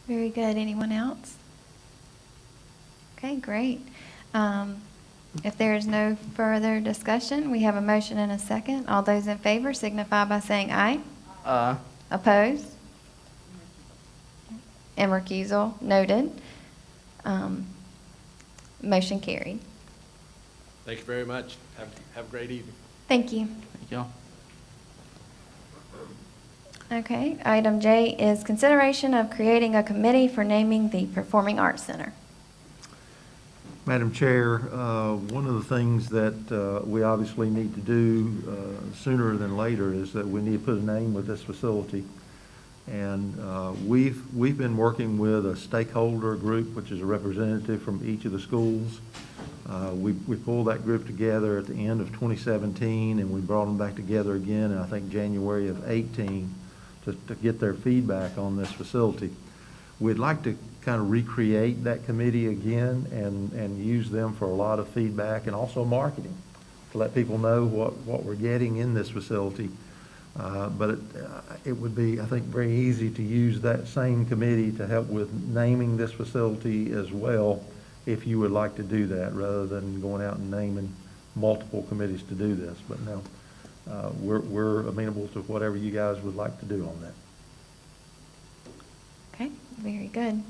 Very good. Anyone else? Okay, great. If there is no further discussion, we have a motion and a second. All those in favor signify by saying aye. Opposed? And recusal noted. Motion carried. Thank you very much. Have a great evening. Thank you. Thank you. Okay, item J is consideration of creating a committee for naming the Performing Arts Center. Madam Chair, one of the things that we obviously need to do sooner than later is that we need to put a name with this facility. And we've been working with a stakeholder group, which is a representative from each of the schools. We pulled that group together at the end of 2017, and we brought them back together again in, I think, January of 18 to get their feedback on this facility. We'd like to kind of recreate that committee again and use them for a lot of feedback and also marketing, to let people know what we're getting in this facility. But it would be, I think, very easy to use that same committee to help with naming this facility as well, if you would like to do that, rather than going out and naming multiple committees to do this. But no, we're amenable to whatever you guys would like to do on that. Okay, very good.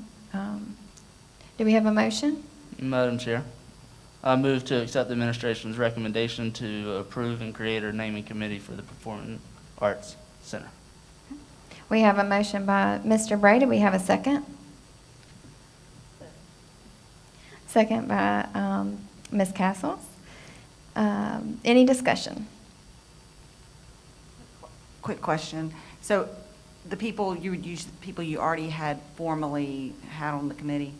Do we have a motion? Madam Chair, I move to accept the administration's recommendation to approve and create a naming committee for the Performing Arts Center. We have a motion by Mr. Brady. We have a second. Second by Ms. Castles. Any discussion? Quick question. So the people you would use, the people you already had formally had on the committee,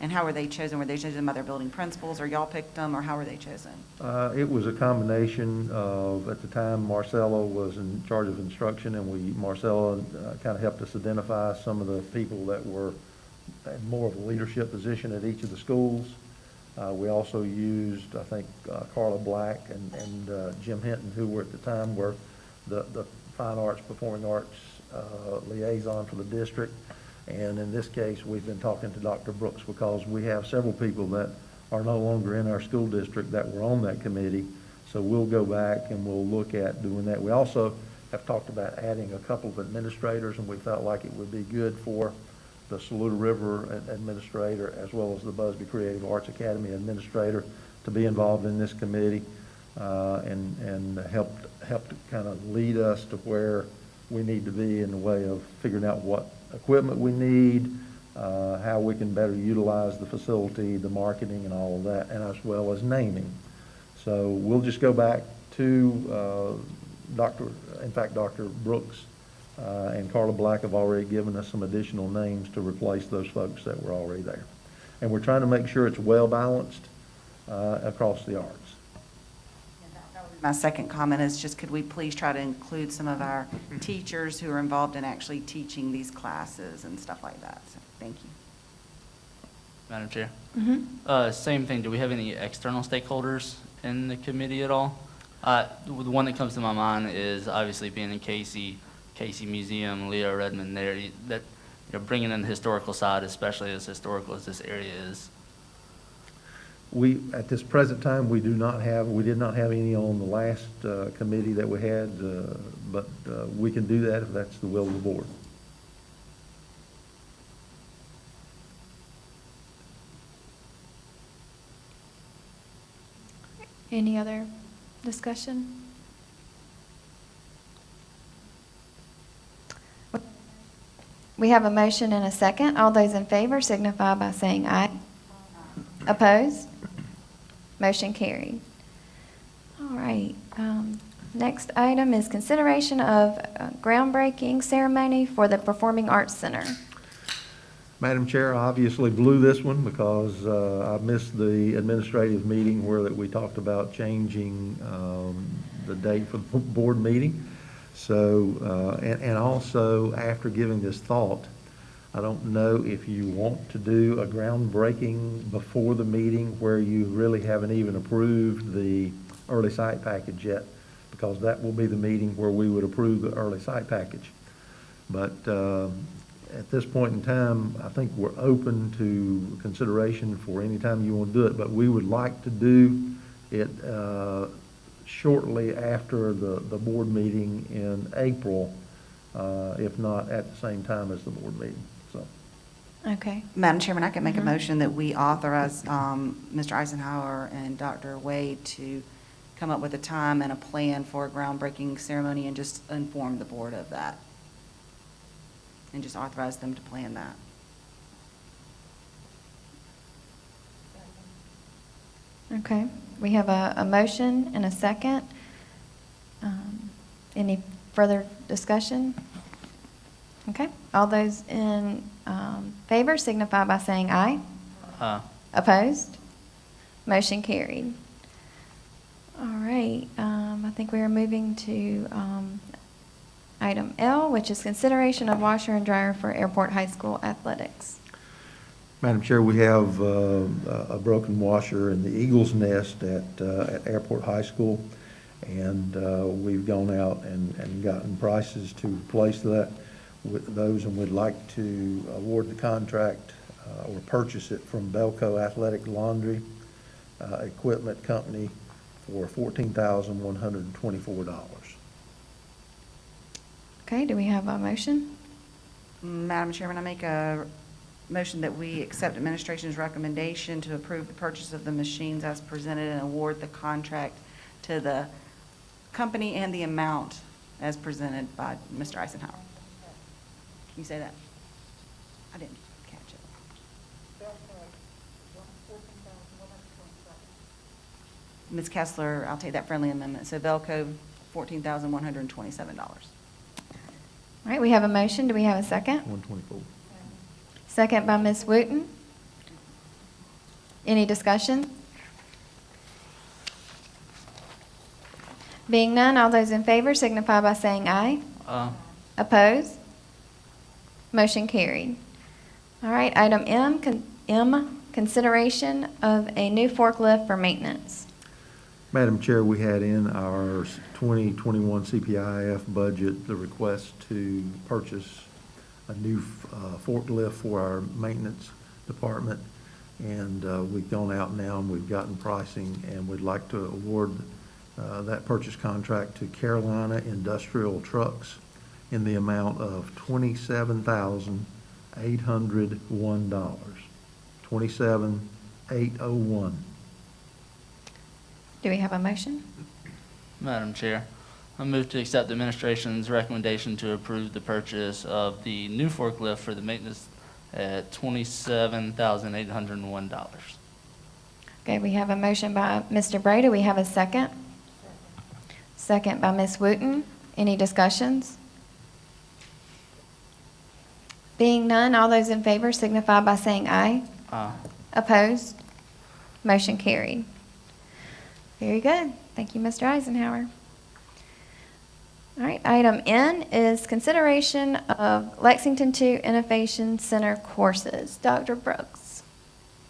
and how were they chosen? Were they chosen by their building principals, or y'all picked them, or how were they chosen? It was a combination of, at the time, Marcella was in charge of instruction, and Marcella kind of helped us identify some of the people that were in more of a leadership position at each of the schools. We also used, I think, Carla Black and Jim Hinton, who were at the time were the Fine Arts, Performing Arts liaison for the district. And in this case, we've been talking to Dr. Brooks because we have several people that are no longer in our school district that were on that committee. So we'll go back and we'll look at doing that. We also have talked about adding a couple of administrators, and we felt like it would be good for the Saluda River administrator as well as the Busby Creative Arts Academy administrator to be involved in this committee and help to kind of lead us to where we need to be in the way of figuring out what equipment we need, how we can better utilize the facility, the marketing and all of that, and as well as naming. So we'll just go back to Dr. Brooks and Carla Black have already given us some additional names to replace those folks that were already there. And we're trying to make sure it's well balanced across the arts. My second comment is just, could we please try to include some of our teachers who are involved in actually teaching these classes and stuff like that? So, thank you. Madam Chair? Mm-hmm. Same thing. Do we have any external stakeholders in the committee at all? The one that comes to my mind is obviously being in Casey Museum, Leo Redmond there, that, bringing in the historical side, especially as historical as this area is. We, at this present time, we did not have any on the last committee that we had, but we can do that if that's the will of the board. Any other discussion? We have a motion and a second. All those in favor signify by saying aye. Opposed? Motion carried. All right. Next item is consideration of groundbreaking ceremony for the Performing Arts Center. Madam Chair, I obviously blew this one because I missed the administrative meeting where that we talked about changing the date for the board meeting. So, and also, after giving this thought, I don't know if you want to do a groundbreaking before the meeting where you really haven't even approved the early site package yet, because that will be the meeting where we would approve the early site package. But at this point in time, I think we're open to consideration for any time you want to do it, but we would like to do it shortly after the board meeting in April, if not at the same time as the board meeting, so. Okay. Madam Chairman, I can make a Mhm. motion that we authorize Mr. Eisenhower and Dr. Wade to come up with a time and a plan for a groundbreaking ceremony and just inform the board of that. And just authorize them to plan that. Okay. We have a motion and a second. Any further discussion? Okay. All those in favor signify by saying aye. Opposed? Motion carried. All right. I think we are moving to item L, which is consideration of washer and dryer for Airport High School athletics. Madam Chair, we have a broken washer in the Eagles Nest at Airport High School, and we've gone out and gotten prices to replace those, and we'd like to award the contract or purchase it from Belco Athletic Laundry Equipment Company for $14,124. Okay, do we have a motion? Madam Chairman, I make a motion that we accept administration's recommendation to approve the purchase of the machines as presented and award the contract to the company and the amount as presented by Mr. Eisenhower. Can you say that? I didn't catch it. Ms. Kessler, I'll take that friendly amendment. So Velco, $14,127. All right, we have a motion. Do we have a second? 124. Second by Ms. Wooten. Any discussion? Being none, all those in favor signify by saying aye. Opposed? Motion carried. All right, item M, consideration of a new forklift for maintenance. Madam Chair, we had in our 2021 CPIF budget the request to purchase a new forklift for our maintenance department. And we've gone out now and we've gotten pricing, and we'd like to award that purchase contract to Carolina Industrial Trucks in the amount of $27,801. $27,801. Do we have a motion? Madam Chair, I move to accept the administration's recommendation to approve the purchase of the new forklift for the maintenance at $27,801. Okay, we have a motion by Mr. Bray. Do we have a second? Second by Ms. Wooten. Any discussions? Being none, all those in favor signify by saying aye. Opposed? Motion carried. Very good. Thank you, Mr. Eisenhower. All right, item N is consideration of Lexington 2 Innovation Center courses. Dr. Brooks.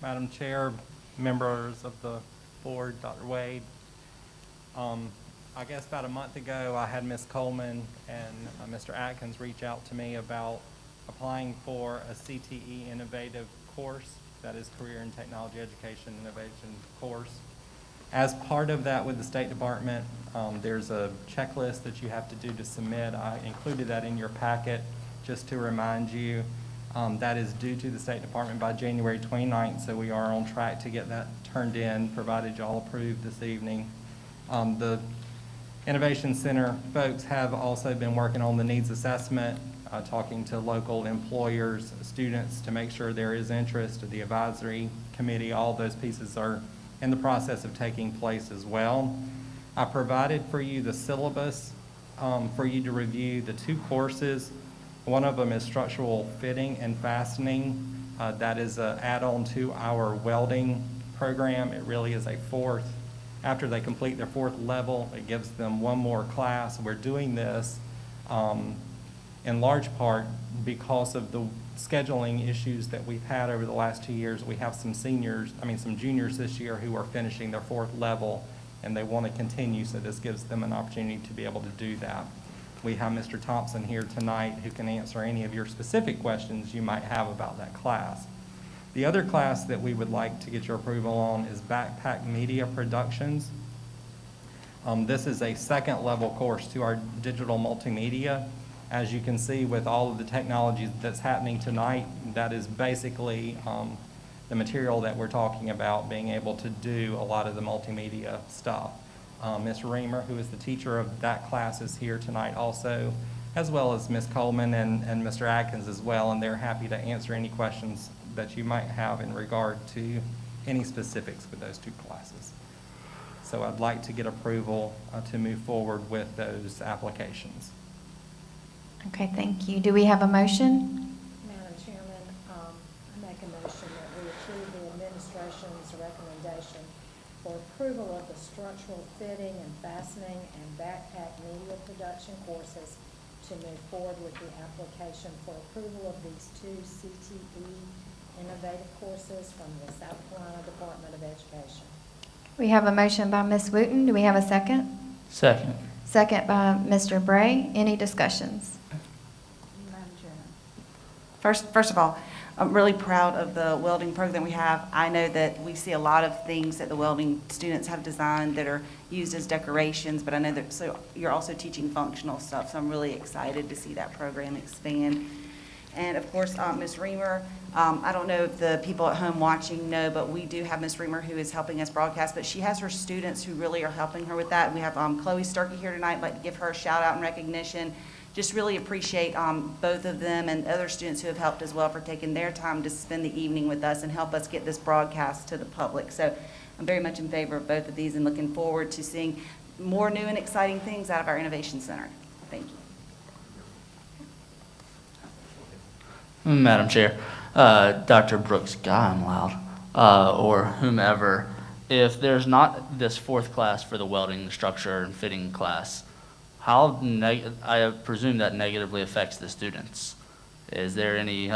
Madam Chair, members of the board, Dr. Wade, I guess about a month ago, I had Ms. Coleman and Mr. Atkins reach out to me about applying for a CTE innovative course, that is Career and Technology Education Innovation course. As part of that with the State Department, there's a checklist that you have to do to submit. I included that in your packet just to remind you. That is due to the State Department by January 29th, so we are on track to get that turned in, provided y'all approve this evening. The Innovation Center folks have also been working on the needs assessment, talking to local employers, students to make sure there is interest. The advisory committee, all those pieces are in the process of taking place as well. I provided for you the syllabus for you to review the two courses. One of them is structural fitting and fastening. That is an add-on to our welding program. It really is a fourth. After they complete their fourth level, it gives them one more class. We're doing this in large part because of the scheduling issues that we've had over the last 2 years. We have some juniors this year who are finishing their fourth level, and they want to continue, so this gives them an opportunity to be able to do that. We have Mr. Thompson here tonight who can answer any of your specific questions you might have about that class. The other class that we would like to get your approval on is Backpack Media Productions. This is a second level course to our digital multimedia. As you can see with all of the technology that's happening tonight, that is basically the material that we're talking about, being able to do a lot of the multimedia stuff. Ms. Reamer, who is the teacher of that class, is here tonight also, as well as Ms. Coleman and Mr. Atkins as well, and they're happy to answer any questions that you might have in regard to any specifics with those two classes. So I'd like to get approval to move forward with those applications. Okay, thank you. Do we have a motion? Madam Chairman, I make a motion that we approve the administration's recommendation for approval of the structural fitting and fastening and backpack media production courses to move forward with the application for approval of these two CTE innovative courses from the South Carolina Department of Education. We have a motion by Ms. Wooten. Do we have a second? Second. Second by Mr. Bray. Any discussions? Madam Chairman. First of all, I'm really proud of the welding program we have. I know that we see a lot of things that the welding students have designed that are used as decorations, but I know that you're also teaching functional stuff, so I'm really excited to see that program expand. And of course, Ms. Reamer, I don't know if the people at home watching know, but we do have Ms. Reamer who is helping us broadcast, but she has her students who really are helping her with that. We have Chloe Sturkey here tonight. I'd like to give her a shout out and recognition. Just really appreciate both of them and other students who have helped as well for taking their time to spend the evening with us and help us get this broadcast to the public. So I'm very much in favor of both of these and looking forward to seeing more new and exciting things out of our Innovation Center. Thank you. Madam Chair, Dr. Brooks, God, I'm loud, or whomever, if there's not this fourth class for the welding, the structure and fitting class, how I presume that negatively affects the students. Is there any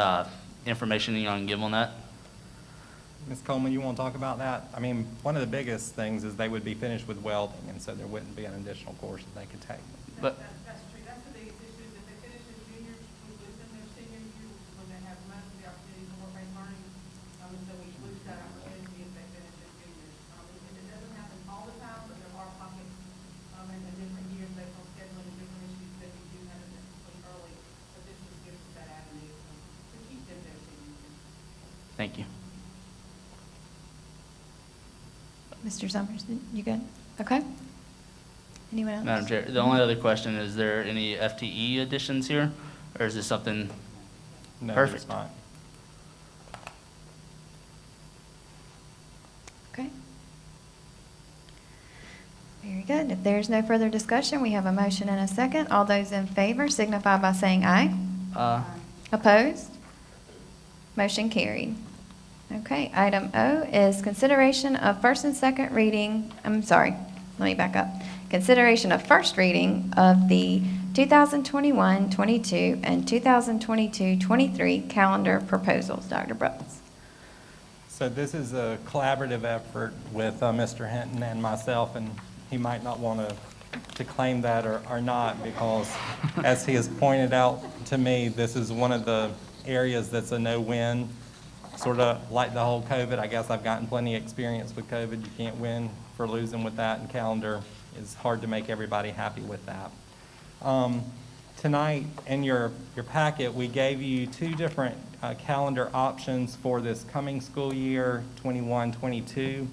information you can give on that? Ms. Coleman, you want to talk about that? I mean, one of the biggest things is they would be finished with welding, and so there wouldn't be an additional course that they could take. But That's true. That's the biggest issue, is if they finish as juniors, we lose them their senior year, which is when they have most of the opportunities for work-based learning. And so we lose that opportunity if they finish as juniors. And it doesn't happen all the time, but there are pockets in the different years based on scheduling and different issues that we do have it necessarily early. But this just gives us that avenue to keep them their senior year. thank you. Mr. Summers, you good? Okay. Anyone else? Madam Chair, the only other question, is there any FTE additions here, or is this something? No, Perfect. it's not. Okay. Very good. If there's no further discussion, we have a motion and a second. All those in favor signify by saying aye. Opposed? Motion carried. Okay, item O is consideration of first and second reading, let me back up. Consideration of first reading of the 2021-22 and 2022-23 calendar proposals. Dr. Brooks. So this is a collaborative effort with Mr. Hinton and myself, and he might not want to to claim that or not, because as he has pointed out to me, this is one of the areas that's a no-win. Sort of like the whole COVID, I guess I've gotten plenty of experience with COVID. You can't win for losing with that, and calendar is hard to make everybody happy with that. Tonight, in your packet, we gave you two different calendar options for this coming school year, 21-22.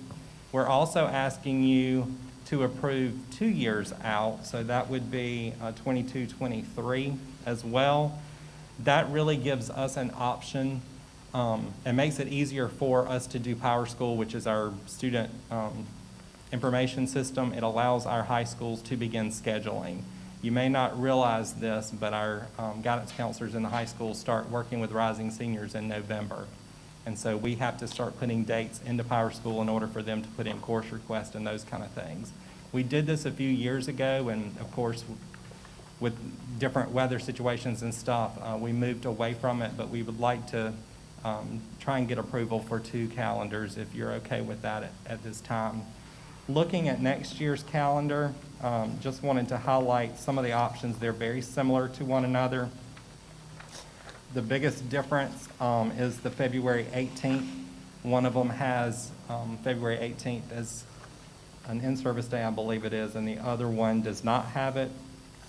We're also asking you to approve 2 years out, so that would be 22-23 as well. That really gives us an option. It makes it easier for us to do Power School, which is our student information system. It allows our high schools to begin scheduling. You may not realize this, but our guidance counselors in the high schools start working with rising seniors in November. And so we have to start putting dates into Power School in order for them to put in course requests and those kind of things. We did this a few years ago, and of course, with different weather situations and stuff, we moved away from it, but we would like to try and get approval for 2 calendars if you're okay with that at this time. Looking at next year's calendar, just wanted to highlight some of the options. They're very similar to one another. The biggest difference is the February 18th. One of them has February 18th as an in-service day, I believe it is, and the other one does not have it.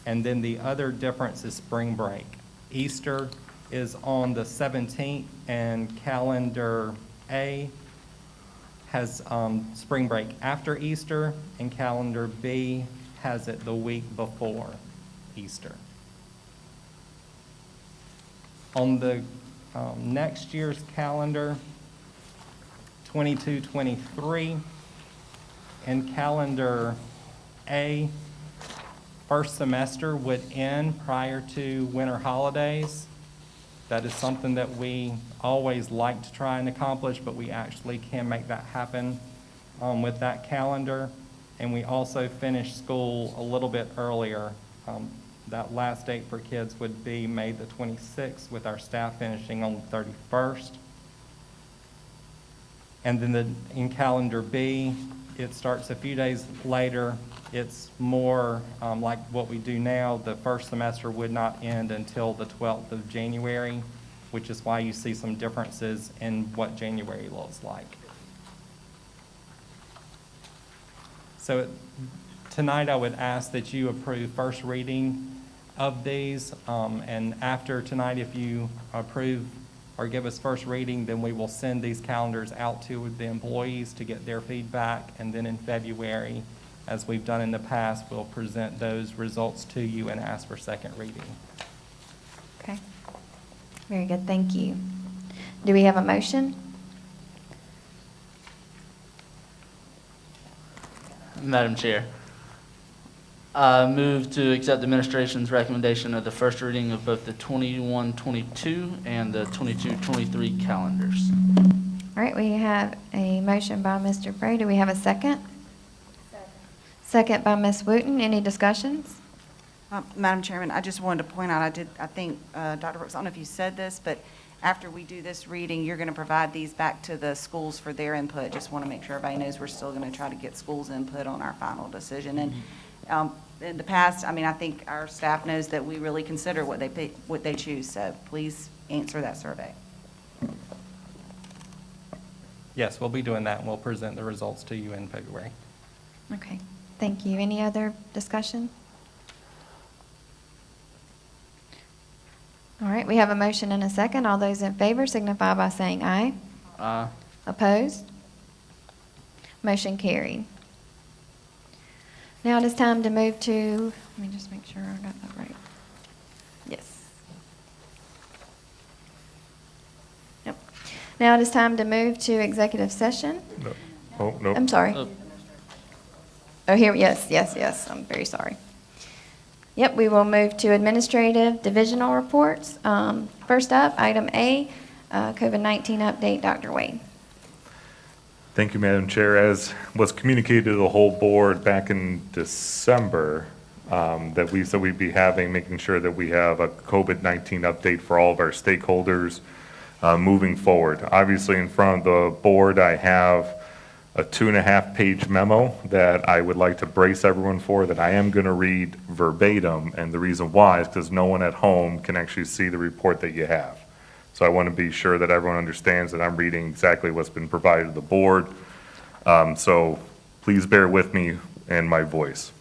And then the other difference is spring break. Easter is on the 17th, and calendar A has spring break after Easter, and calendar B has it the week before Easter. On the next year's calendar, 22-23, in calendar A, first semester would end prior to winter holidays. That is something that we always like to try and accomplish, but we actually can make that happen with that calendar. And we also finish school a little bit earlier. That last date for kids would be May the 26th, with our staff finishing on the 31st. And then in calendar B, it starts a few days later. It's more like what we do now. The first semester would not end until the 12th of January, which is why you see some differences in what January looks like. So tonight I would ask that you approve first reading of these, and after tonight, if you approve or give us first reading, then we will send these calendars out to the employees to get their feedback, and then in February, as we've done in the past, we'll present those results to you and ask for second reading. Okay. Very good, thank you. Do we have a motion? Madam Chair, I move to accept the administration's recommendation of the first reading of both the 21-22 and the 22-23 calendars. All right, we have a motion by Mr. Bray. Do we have a second? Second by Ms. Wooten. Any discussions? Madam Chairman, I just wanted to point out, I think, Dr. Brooks, I don't know if you said this, but after we do this reading, you're going to provide these back to the schools for their input. Just want to make sure everybody knows we're still going to try to get schools' input on our final decision. And in the past, I mean, I think our staff knows that we really consider what they choose, so please answer that survey. Yes, we'll be doing that, and we'll present the results to you in February. Okay, thank you. Any other discussion? All right, we have a motion and a second. All those in favor signify by saying aye. Aye. Opposed? Motion carried. Now it is time to move to, let me just make sure I got that right. Yes. Nope. Now it is time to move to executive session. No. Oh, no. I'm sorry. Oh. Oh, here, yes, I'm very sorry. Yep, we will move to administrative divisional reports. First up, item A, COVID-19 update, Dr. Wade. Thank you, Madam Chair. As was communicated to the whole board back in December, that we'd be making sure that we have a COVID-19 update for all of our stakeholders moving forward. Obviously, in front of the board, I have a 2.5-page memo that I would like to brace everyone for, that I am going to read verbatim, and the reason why is because no one at home can actually see the report that you have. So I want to be sure that everyone understands that I'm reading exactly what's been provided to the board. So please bear with me and my voice.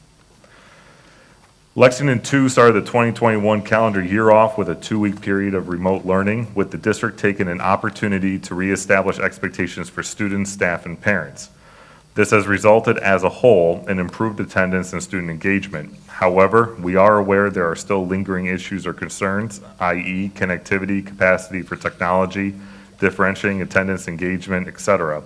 Lexington 2 started the 2021 calendar year off with a 2-week period of remote learning, with the district taking an opportunity to reestablish expectations for students, staff, and parents. This has resulted as a whole in improved attendance and student engagement. However, we are aware there are still lingering issues or concerns, i.e. connectivity, capacity for technology, differentiating attendance, engagement, etc.,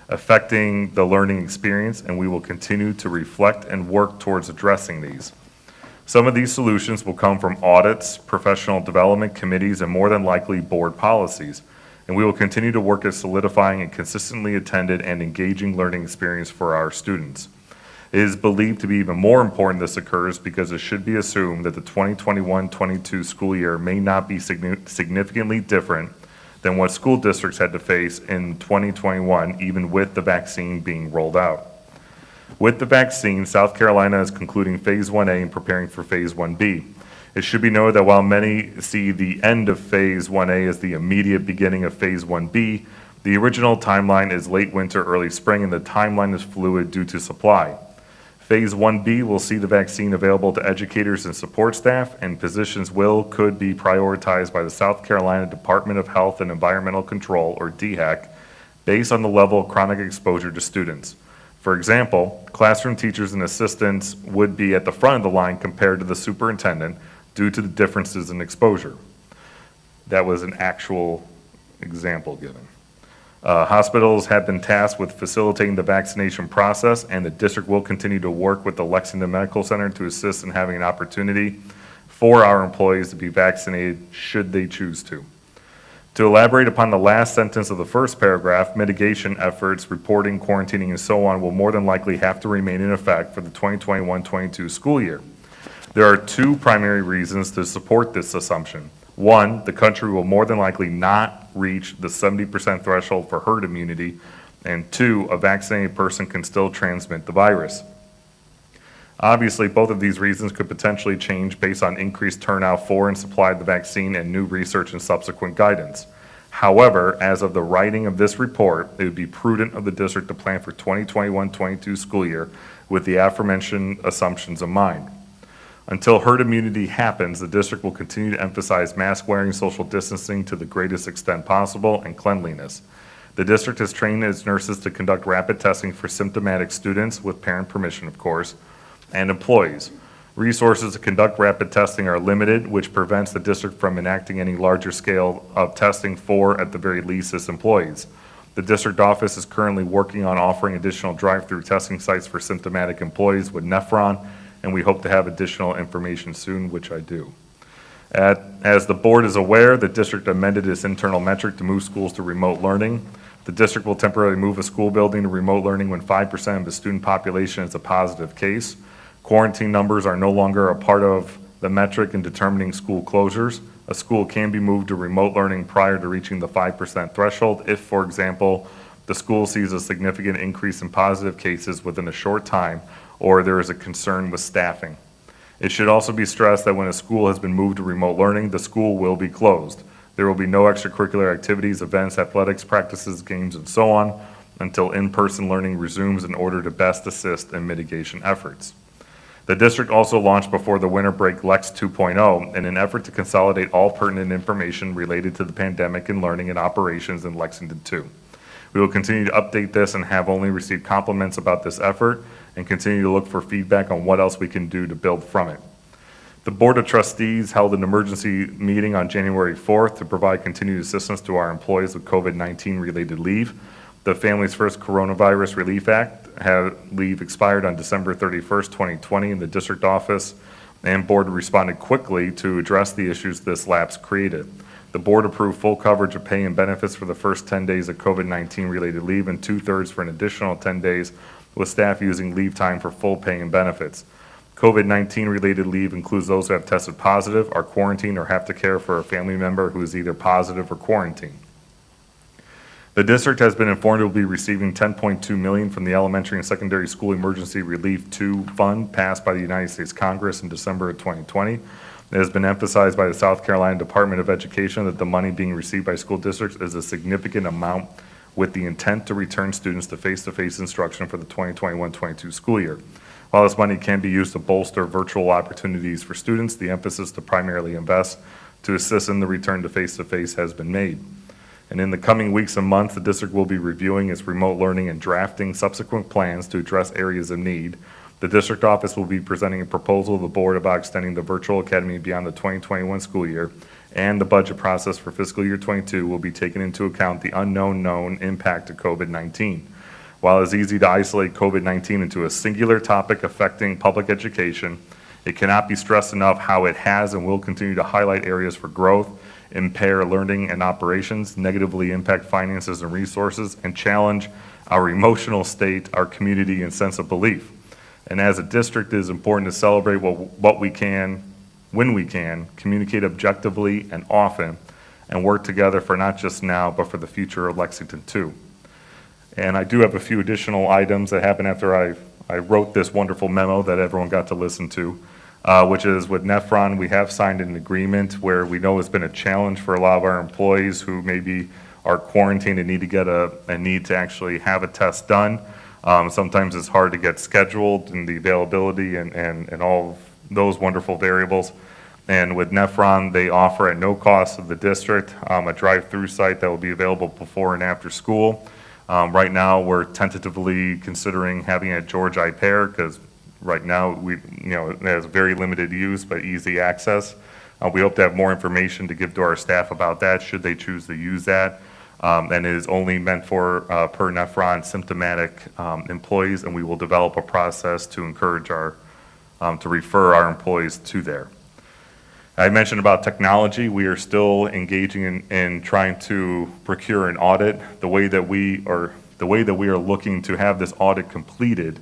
affecting the learning experience, and we will continue to reflect and work towards addressing these. Some of these solutions will come from audits, professional development committees, and more than likely board policies. And we will continue to work at solidifying a consistently attended and engaging learning experience for our students. It is believed to be even more important this occurs because it should be assumed that the 2021-22 school year may not be significantly different than what school districts had to face in 2021, even with the vaccine being rolled out. With the vaccine, South Carolina is concluding Phase 1A and preparing for Phase 1B. It should be noted that while many see the end of Phase 1A as the immediate beginning of Phase 1B, the original timeline is late winter, early spring, and the timeline is fluid due to supply. Phase 1B will see the vaccine available to educators and support staff, and positions could be prioritized by the South Carolina Department of Health and Environmental Control, or DHEC, based on the level of chronic exposure to students. For example, classroom teachers and assistants would be at the front of the line compared to the superintendent due to the differences in exposure. That was an actual example given. Hospitals have been tasked with facilitating the vaccination process, and the district will continue to work with the Lexington Medical Center to assist in having an opportunity for our employees to be vaccinated should they choose to. To elaborate upon the last sentence of the first paragraph, mitigation efforts, reporting, quarantining, and so on will more than likely have to remain in effect for the 2021-22 school year. There are 2 primary reasons to support this assumption. 1, the country will more than likely not reach the 70% threshold for herd immunity, and 2, a vaccinated person can still transmit the virus. Obviously, both of these reasons could potentially change based on increased turnout for and supply of the vaccine and new research and subsequent guidance. However, as of the writing of this report, it would be prudent of the district to plan for 2021-22 school year with the aforementioned assumptions in mind. Until herd immunity happens, the district will continue to emphasize mask wearing, social distancing to the greatest extent possible, and cleanliness. The district has trained its nurses to conduct rapid testing for symptomatic students, with parent permission, of course, and employees. Resources to conduct rapid testing are limited, which prevents the district from enacting any larger scale of testing for, at the very least, its employees. The district office is currently working on offering additional drive-through testing sites for symptomatic employees with Nephron, and we hope to have additional information soon, which I do. As the board is aware, the district amended its internal metric to move schools to remote learning. The district will temporarily move a school building to remote learning when 5% of the student population is a positive case. Quarantine numbers are no longer a part of the metric in determining school closures. A school can be moved to remote learning prior to reaching the 5% threshold if, for example, the school sees a significant increase in positive cases within a short time, or there is a concern with staffing. It should also be stressed that when a school has been moved to remote learning, the school will be closed. There will be no extracurricular activities, events, athletics, practices, games, and so on until in-person learning resumes in order to best assist in mitigation efforts. The district also launched before the winter break Lex 2.0 in an effort to consolidate all pertinent information related to the pandemic and learning and operations in Lexington 2. We will continue to update this and have only received compliments about this effort and continue to look for feedback on what else we can do to build from it. The Board of Trustees held an emergency meeting on January 4th to provide continued assistance to our employees with COVID-19 related leave. The Families First Coronavirus Relief Act leave expired on December 31st, 2020, and the district office and board responded quickly to address the issues this lapse created. The board approved full coverage of pay and benefits for the first 10 days of COVID-19 related leave and 2/3 for an additional 10 days, with staff using leave time for full pay and benefits. COVID-19 related leave includes those who have tested positive, are quarantined, or have to care for a family member who is either positive or quarantined. The district has been informed it will be receiving $10.2 million from the Elementary and Secondary School Emergency Relief 2 Fund passed by the United States Congress in December of 2020. It has been emphasized by the South Carolina Department of Education that the money being received by school districts is a significant amount with the intent to return students to face-to-face instruction for the 2021-22 school year. While this money can be used to bolster virtual opportunities for students, the emphasis to primarily invest to assist in the return to face-to-face has been made. And in the coming weeks and months, the district will be reviewing its remote learning and drafting subsequent plans to address areas of need. The district office will be presenting a proposal to the board about extending the virtual academy beyond the 2021 school year, and the budget process for fiscal year 22 will be taken into account the unknown known impact of COVID-19. While it's easy to isolate COVID-19 into a singular topic affecting public education, it cannot be stressed enough how it has and will continue to highlight areas for growth, impair learning and operations, negatively impact finances and resources, and challenge our emotional state, our community, and sense of belief. And as a district, it is important to celebrate what we can, when we can, communicate objectively and often, and work together for not just now, but for the future of Lexington too. And I do have a few additional items that happened after I wrote this wonderful memo that everyone got to listen to. Which is with Nephron, we have signed an agreement where we know it's been a challenge for a lot of our employees who maybe are quarantined and need to get need to actually have a test done. Sometimes it's hard to get scheduled and the availability and all of those wonderful variables. And with Nephron, they offer at no cost of the district a drive-through site that will be available before and after school. Right now, we're tentatively considering having it at George I. Pear because right now, it has very limited use but easy access. We hope to have more information to give to our staff about that should they choose to use that. And it is only meant for, per Nephron, symptomatic employees, and we will develop a process to encourage to refer our employees to there. I mentioned about technology. We are still engaging in trying to procure an audit. The way that we are looking to have this audit completed,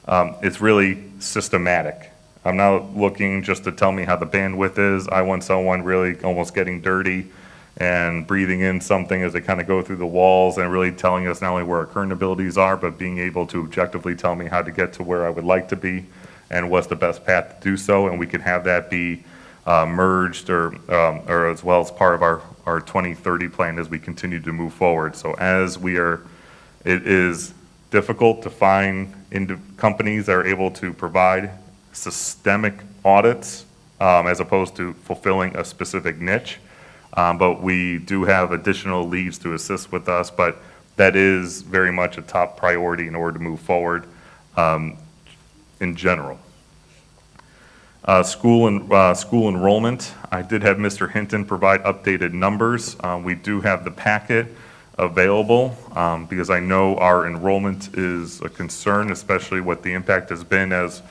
it's really systematic. I'm not looking just to tell me how the bandwidth is. I want someone really almost getting dirty and breathing in something as they kind of go through the walls and really telling us not only where our current abilities are, but being able to objectively tell me how to get to where I would like to be and what's the best path to do so. And we can have that be merged or as well as part of our 2030 plan as we continue to move forward. So it is difficult to find companies that are able to provide systemic audits as opposed to fulfilling a specific niche. But we do have additional leads to assist with us, but that is very much a top priority in order to move forward in general. School enrollment, I did have Mr. Hinton provide updated numbers. We do have the packet available because I know our enrollment is a concern, especially what the impact has been as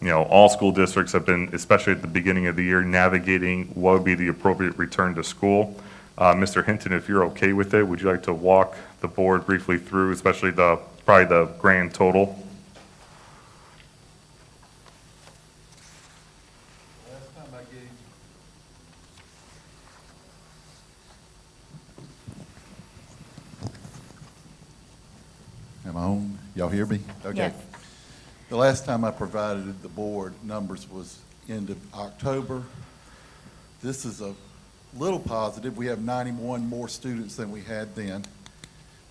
all school districts have been, especially at the beginning of the year, navigating what would be the appropriate return to school. Mr. Hinton, if you're okay with it, would you like to walk the board briefly through, especially probably the grand total? Am I on? Y'all hear me? Okay. Yes. The last time I provided the board numbers was end of October. This is a little positive. We have 91 more students than we had then,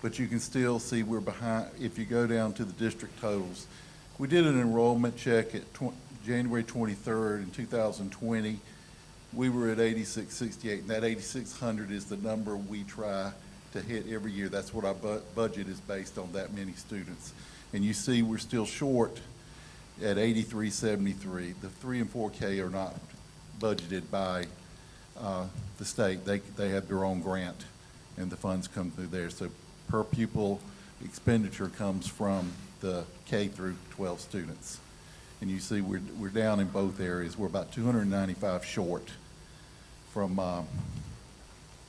but you can still see we're behind. If you go down to the district totals, we did an enrollment check at January 23rd in 2020. We were at 8668, and that 8600 is the number we try to hit every year. That's what our budget is based on, that many students. And you see we're still short at 8373. The 3 and 4K are not budgeted by the state. They have their own grant and the funds come through there. So per pupil expenditure comes from the K through 12 students. And you see we're down in both areas. We're about 295 short from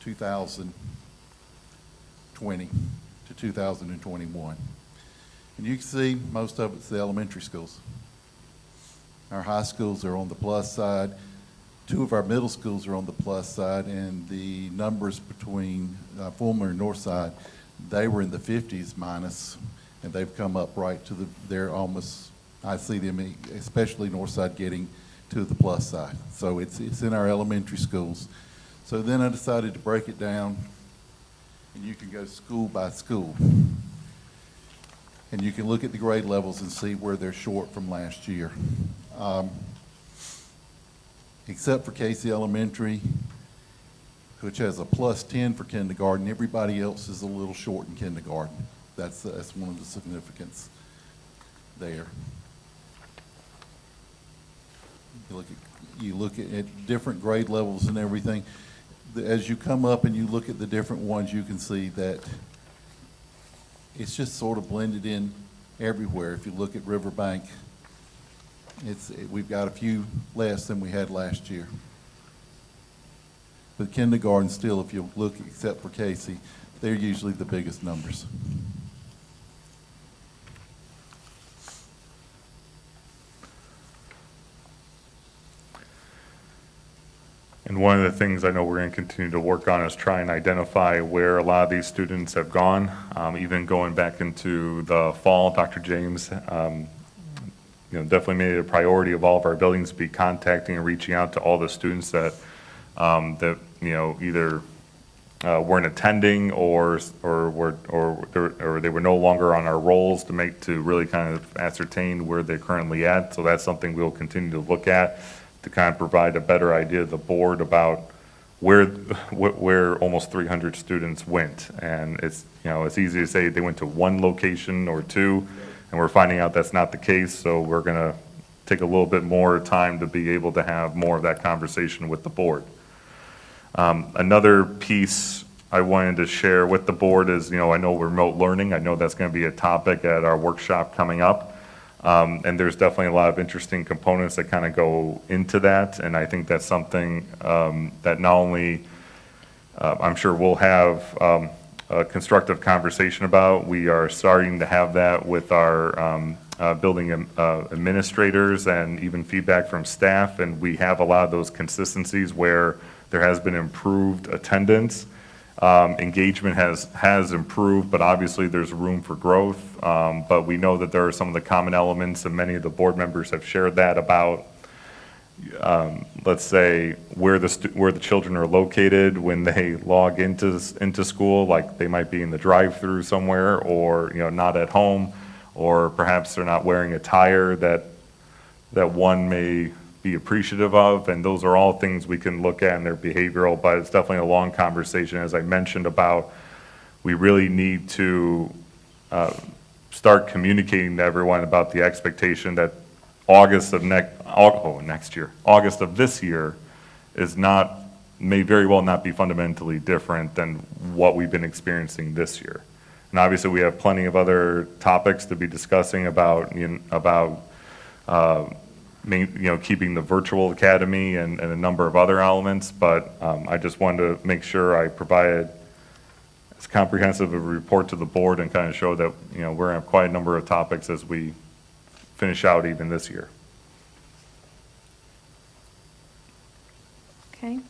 2020 to 2021. And you can see most of it's the elementary schools. Our high schools are on the plus side. 2 of our middle schools are on the plus side, and the numbers between Fulmer and Northside They were in the 50s minus, and they've come up right to they're almost, I see them, especially Northside, getting to the plus side. So it's in our elementary schools. So then I decided to break it down, and you can go school by school. And you can look at the grade levels and see where they're short from last year. Except for Casey Elementary, which has a +10 for kindergarten, everybody else is a little short in kindergarten. That's one of the significance there. You look at different grade levels and everything. As you come up and you look at the different ones, you can see that it's just sort of blended in everywhere. If you look at Riverbank, we've got a few less than we had last year. But kindergarten still, if you look, except for Casey, they're usually the biggest numbers. And one of the things I know we're going to continue to work on is try and identify where a lot of these students have gone. Even going back into the fall, Dr. James, definitely made it a priority of all of our buildings to be contacting and reaching out to all the students that either weren't attending or they were no longer on our rolls to really kind of ascertain where they're currently at. So that's something we'll continue to look at to kind of provide a better idea to the board about where almost 300 students went. And it's easy to say they went to one location or two, and we're finding out that's not the case. So we're going to take a little bit more time to be able to have more of that conversation with the board. Another piece I wanted to share with the board is, I know remote learning. I know that's going to be a topic at our workshop coming up. And there's definitely a lot of interesting components that kind of go into that. And I think that's something that not only I'm sure we'll have a constructive conversation about. We are starting to have that with our building administrators and even feedback from staff. And we have a lot of those consistencies where there has been improved attendance. Engagement has improved, but obviously there's room for growth. But we know that there are some of the common elements, and many of the board members have shared that about, let's say, where the children are located when they log into school, like they might be in the drive-through somewhere, or not at home, or perhaps they're not wearing attire that one may be appreciative of, and those are all things we can look at in their behavioral, but it's definitely a long conversation, as I mentioned, about we really need to start communicating to everyone about the expectation that August of this year may very well not be fundamentally different than what we've been experiencing this year. And obviously we have plenty of other topics to be discussing about keeping the virtual academy and a number of other elements, but I just wanted to make sure I provided as comprehensive a report to the board and kind of show that we're going to have quite a number of topics as we finish out even this year. Okay.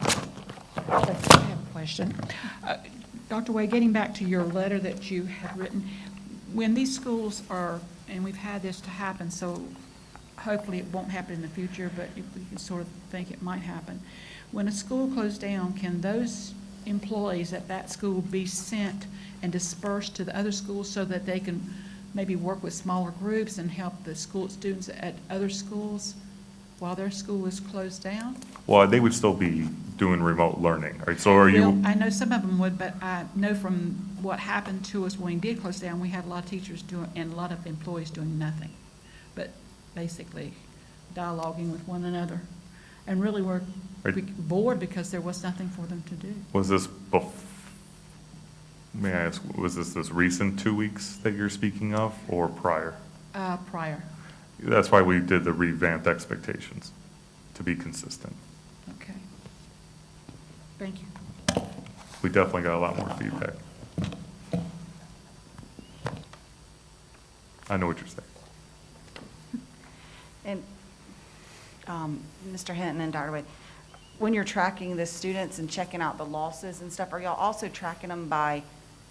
I have a question. Dr. Wade, getting back to your letter that you had written, when these schools are, and we've had this to happen, so hopefully it won't happen in the future, but we can sort of think it might happen. When a school closed down, can those employees at that school be sent and dispersed to the other schools so that they can maybe work with smaller groups and help the school students at other schools while their school is closed down? Well, they would still be doing remote learning, right? So are you? Well, I know some of them would, but I know from what happened to us when we did close down, we had a lot of teachers doing, and a lot of employees doing nothing, but basically dialoguing with one another. And really were bored because there was nothing for them to do. Was this, may I ask, was this recent 2 weeks that you're speaking of, or prior? Prior. That's why we did the revamped expectations, to be consistent. Okay. Thank you. We definitely got a lot more feedback. I know what you're saying. And Mr. Hinton and Dr. Wade, when you're tracking the students and checking out the losses and stuff, are y'all also tracking them by,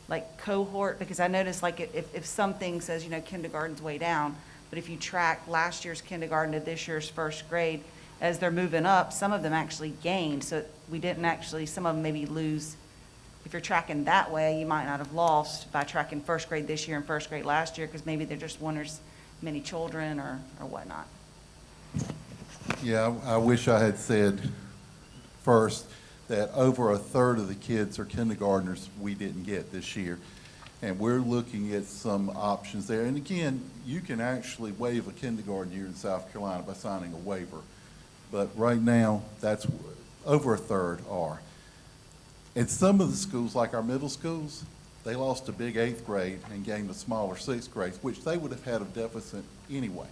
like, cohort? Because I noticed, like, if something says, kindergarten's way down, but if you track last year's kindergarten to this year's first grade, as they're moving up, some of them actually gained, so we didn't actually, some of them maybe lose. If you're tracking that way, you might not have lost by tracking first grade this year and first grade last year, because maybe there just weren't as many children or whatnot. Yeah, I wish I had said first that over a third of the kids are kindergartners we didn't get this year. And we're looking at some options there. And again, you can actually waive a kindergarten year in South Carolina by signing a waiver. But right now, that's over a third are. And some of the schools, like our middle schools, they lost a big 8th grade and gained a smaller 6th grade, which they would have had a deficit anyway.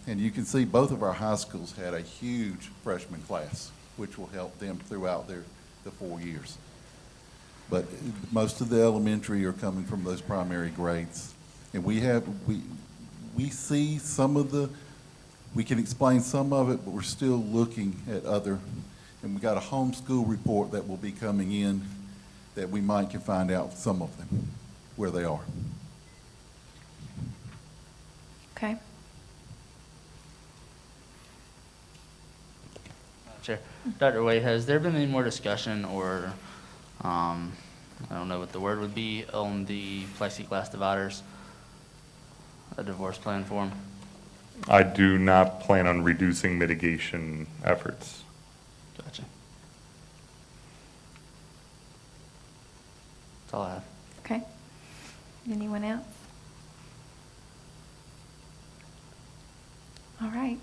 And you can see both of our high schools had a huge freshman class, which will help them throughout the 4 years. But most of the elementary are coming from those primary grades. And we see some of we can explain some of it, but we're still looking at other, and we got a homeschool report that will be coming in that we might can find out some of them, where they are. Okay. Chair. Dr. Wade, has there been any more discussion or, I don't know what the word would be, on the plexiglass dividers, a divorce plan form? I do not plan on reducing mitigation efforts. Gotcha. That's all I have. Okay. Anyone else? All right.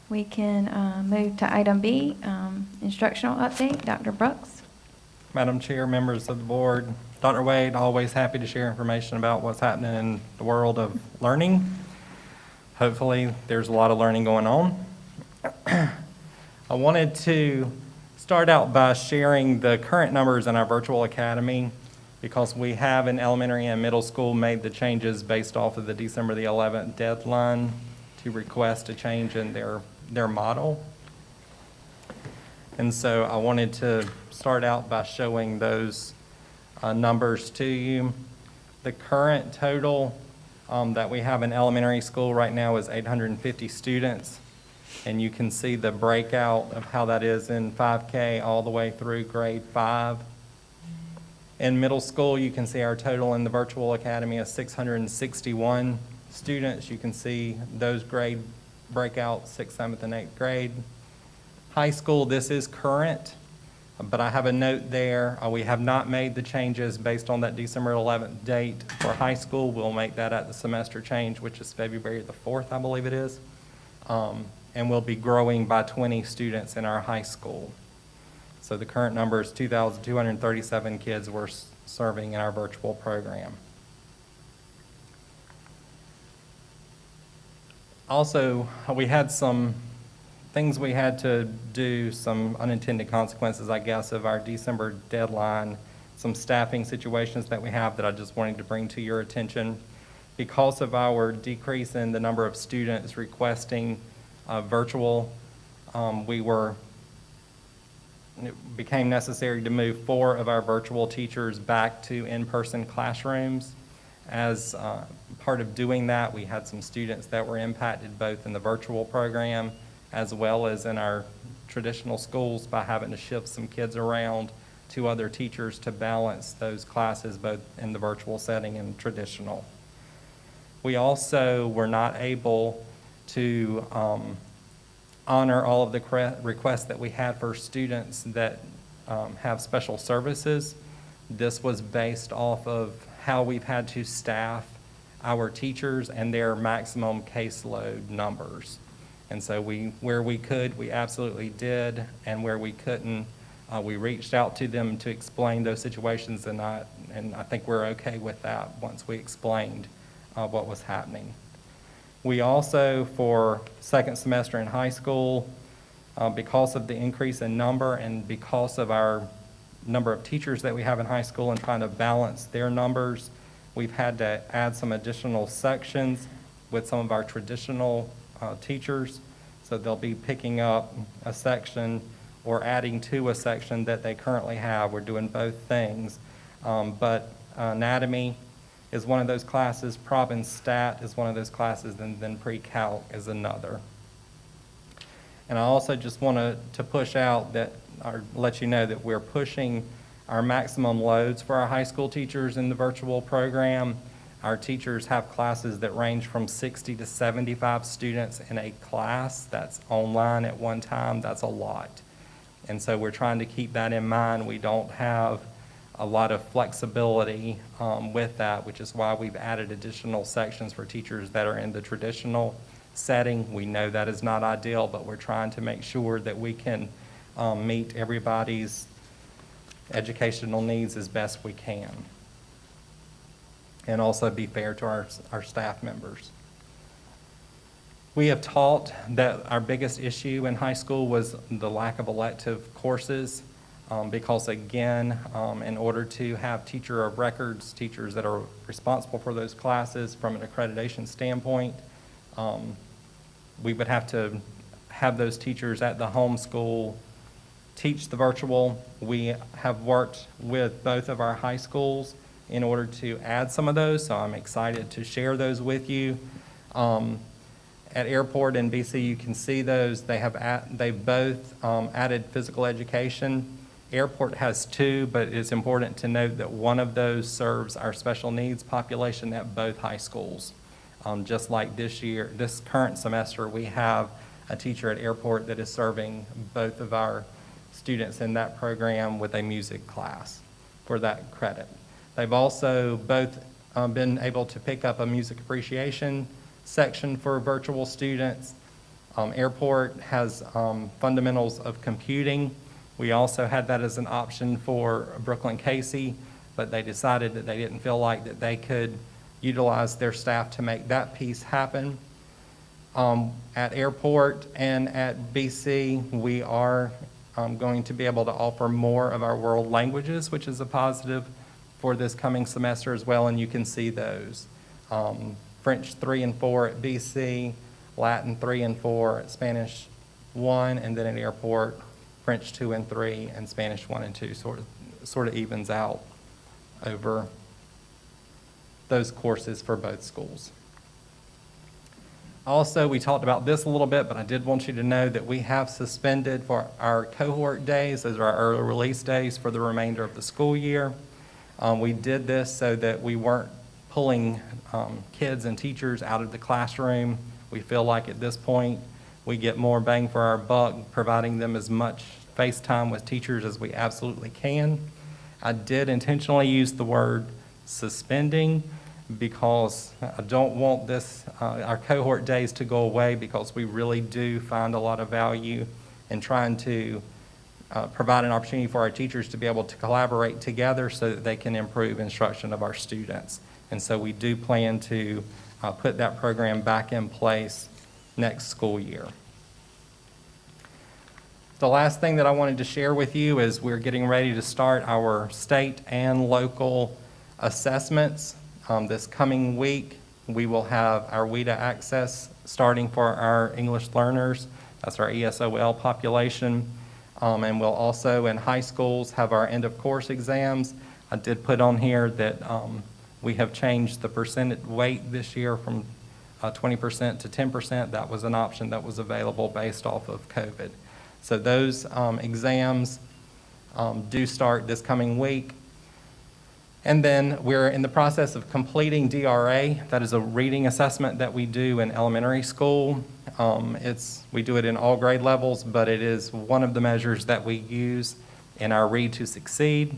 We can move to item B, instructional update. Dr. Brooks? Madam Chair, members of the board, Dr. Wade, always happy to share information about what's happening in the world of learning. Hopefully, there's a lot of learning going on. I wanted to start out by sharing the current numbers in our virtual academy, because we have in elementary and middle school made the changes based off of the December the 11th deadline to request a change in their model. And so I wanted to start out by showing those numbers to you. The current total that we have in elementary school right now is 850 students. And you can see the breakout of how that is in 5K all the way through grade 5. In middle school, you can see our total in the virtual academy is 661 students. You can see those grade breakouts, 6th, 7th, and 8th grade. High school, this is current, but I have a note there. We have not made the changes based on that December 11th date for high school. We'll make that at the semester change, which is February the 4th, I believe it is. And we'll be growing by 20 students in our high school. So the current number is 2,237 kids we're serving in our virtual program. Also, we had some things we had to do, some unintended consequences, I guess, of our December deadline, some staffing situations that we have that I just wanted to bring to your attention. Because of our decrease in the number of students requesting virtual, it became necessary to move 4 of our virtual teachers back to in-person classrooms. As part of doing that, we had some students that were impacted both in the virtual program as well as in our traditional schools by having to shift some kids around to other teachers to balance those classes both in the virtual setting and traditional. We also were not able to honor all of the requests that we had for students that have special services. This was based off of how we've had to staff our teachers and their maximum caseload numbers. And so where we could, we absolutely did, and where we couldn't, we reached out to them to explain those situations, and I think we're okay with that once we explained what was happening. We also, for second semester in high school, because of the increase in number and because of our number of teachers that we have in high school and trying to balance their numbers, we've had to add some additional sections with some of our traditional teachers. So they'll be picking up a section or adding to a section that they currently have. We're doing both things. But anatomy is one of those classes, Prob and Stat is one of those classes, and then Pre-Calc is another. And I also just want to push out that, or let you know that we're pushing our maximum loads for our high school teachers in the virtual program. Our teachers have classes that range from 60 to 75 students in a class. That's online at one time. That's a lot. And so we're trying to keep that in mind. We don't have a lot of flexibility with that, which is why we've added additional sections for teachers that are in the traditional setting. We know that is not ideal, but we're trying to make sure that we can meet everybody's educational needs as best we can, and also be fair to our staff members. We have taught that our biggest issue in high school was the lack of elective courses, because again, in order to have teacher of records, teachers that are responsible for those classes from an accreditation standpoint, we would have to have those teachers at the home school teach the virtual. We have worked with both of our high schools in order to add some of those, so I'm excited to share those with you. At Airport and BC, you can see those. They've both added physical education. Airport has two, but it's important to note that one of those serves our special needs population at both high schools. Just like this current semester, we have a teacher at Airport that is serving both of our students in that program with a music class for that credit. They've also both been able to pick up a music appreciation section for virtual students. Airport has fundamentals of computing. We also had that as an option for Brooklyn Casey, but they decided that they didn't feel like that they could utilize their staff to make that piece happen. At Airport and at BC, we are going to be able to offer more of our world languages, which is a positive for this coming semester as well, and you can see those. French 3 and 4 at BC, Latin 3 and 4 at Spanish 1, and then at Airport, French 2 and 3 and Spanish 1 and 2 sort of evens out over those courses for both schools. Also, we talked about this a little bit, but I did want you to know that we have suspended for our cohort days, those are our early release days, for the remainder of the school year. We did this so that we weren't pulling kids and teachers out of the classroom. We feel like at this point, we get more bang for our buck, providing them as much face time with teachers as we absolutely can. I did intentionally use the word suspending because I don't want our cohort days to go away, because we really do find a lot of value in trying to provide an opportunity for our teachers to be able to collaborate together so that they can improve instruction of our students. And so we do plan to put that program back in place next school year. The last thing that I wanted to share with you is we're getting ready to start our state and local assessments. This coming week, we will have our WIDA access starting for our English learners. That's our ESOL population. And we'll also, in high schools, have our end of course exams. I did put on here that we have changed the percentage weight this year from 20% to 10%. That was an option that was available based off of COVID. So those exams do start this coming week. And then we're in the process of completing DRA. That is a reading assessment that we do in elementary school. We do it in all grade levels, but it is one of the measures that we use in our Read to Succeed,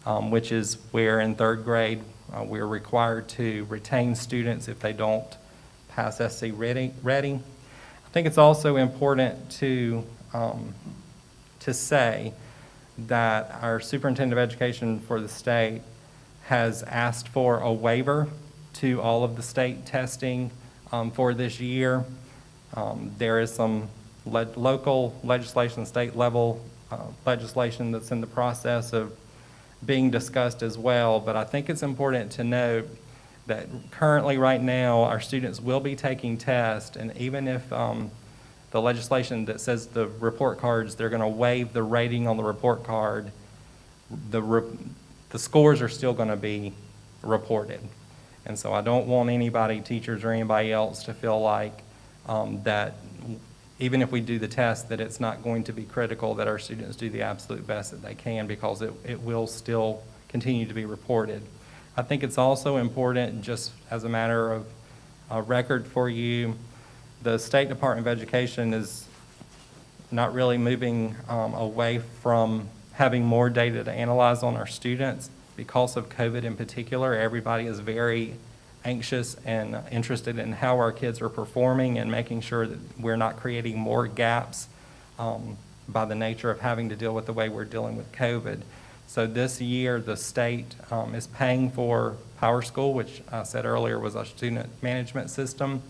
which is where in third grade we're required to retain students if they don't pass SC reading. I think it's also important to say that our superintendent of education for the state has asked for a waiver to all of the state testing for this year. There is some local legislation, state level legislation that's in the process of being discussed as well, but I think it's important to note that currently, right now, our students will be taking tests, and even if the legislation that says the report cards, they're going to waive the rating on the report card, the scores are still going to be reported. And so I don't want anybody, teachers or anybody else, to feel like that even if we do the test, that it's not going to be critical that our students do the absolute best that they can, because it will still continue to be reported. I think it's also important, just as a matter of record for you, the State Department of Education is not really moving away from having more data to analyze on our students. Because of COVID in particular, everybody is very anxious and interested in how our kids are performing and making sure that we're not creating more gaps by the nature of having to deal with the way we're dealing with COVID. So this year, the state is paying for PowerSchool, which I said earlier was our student management system.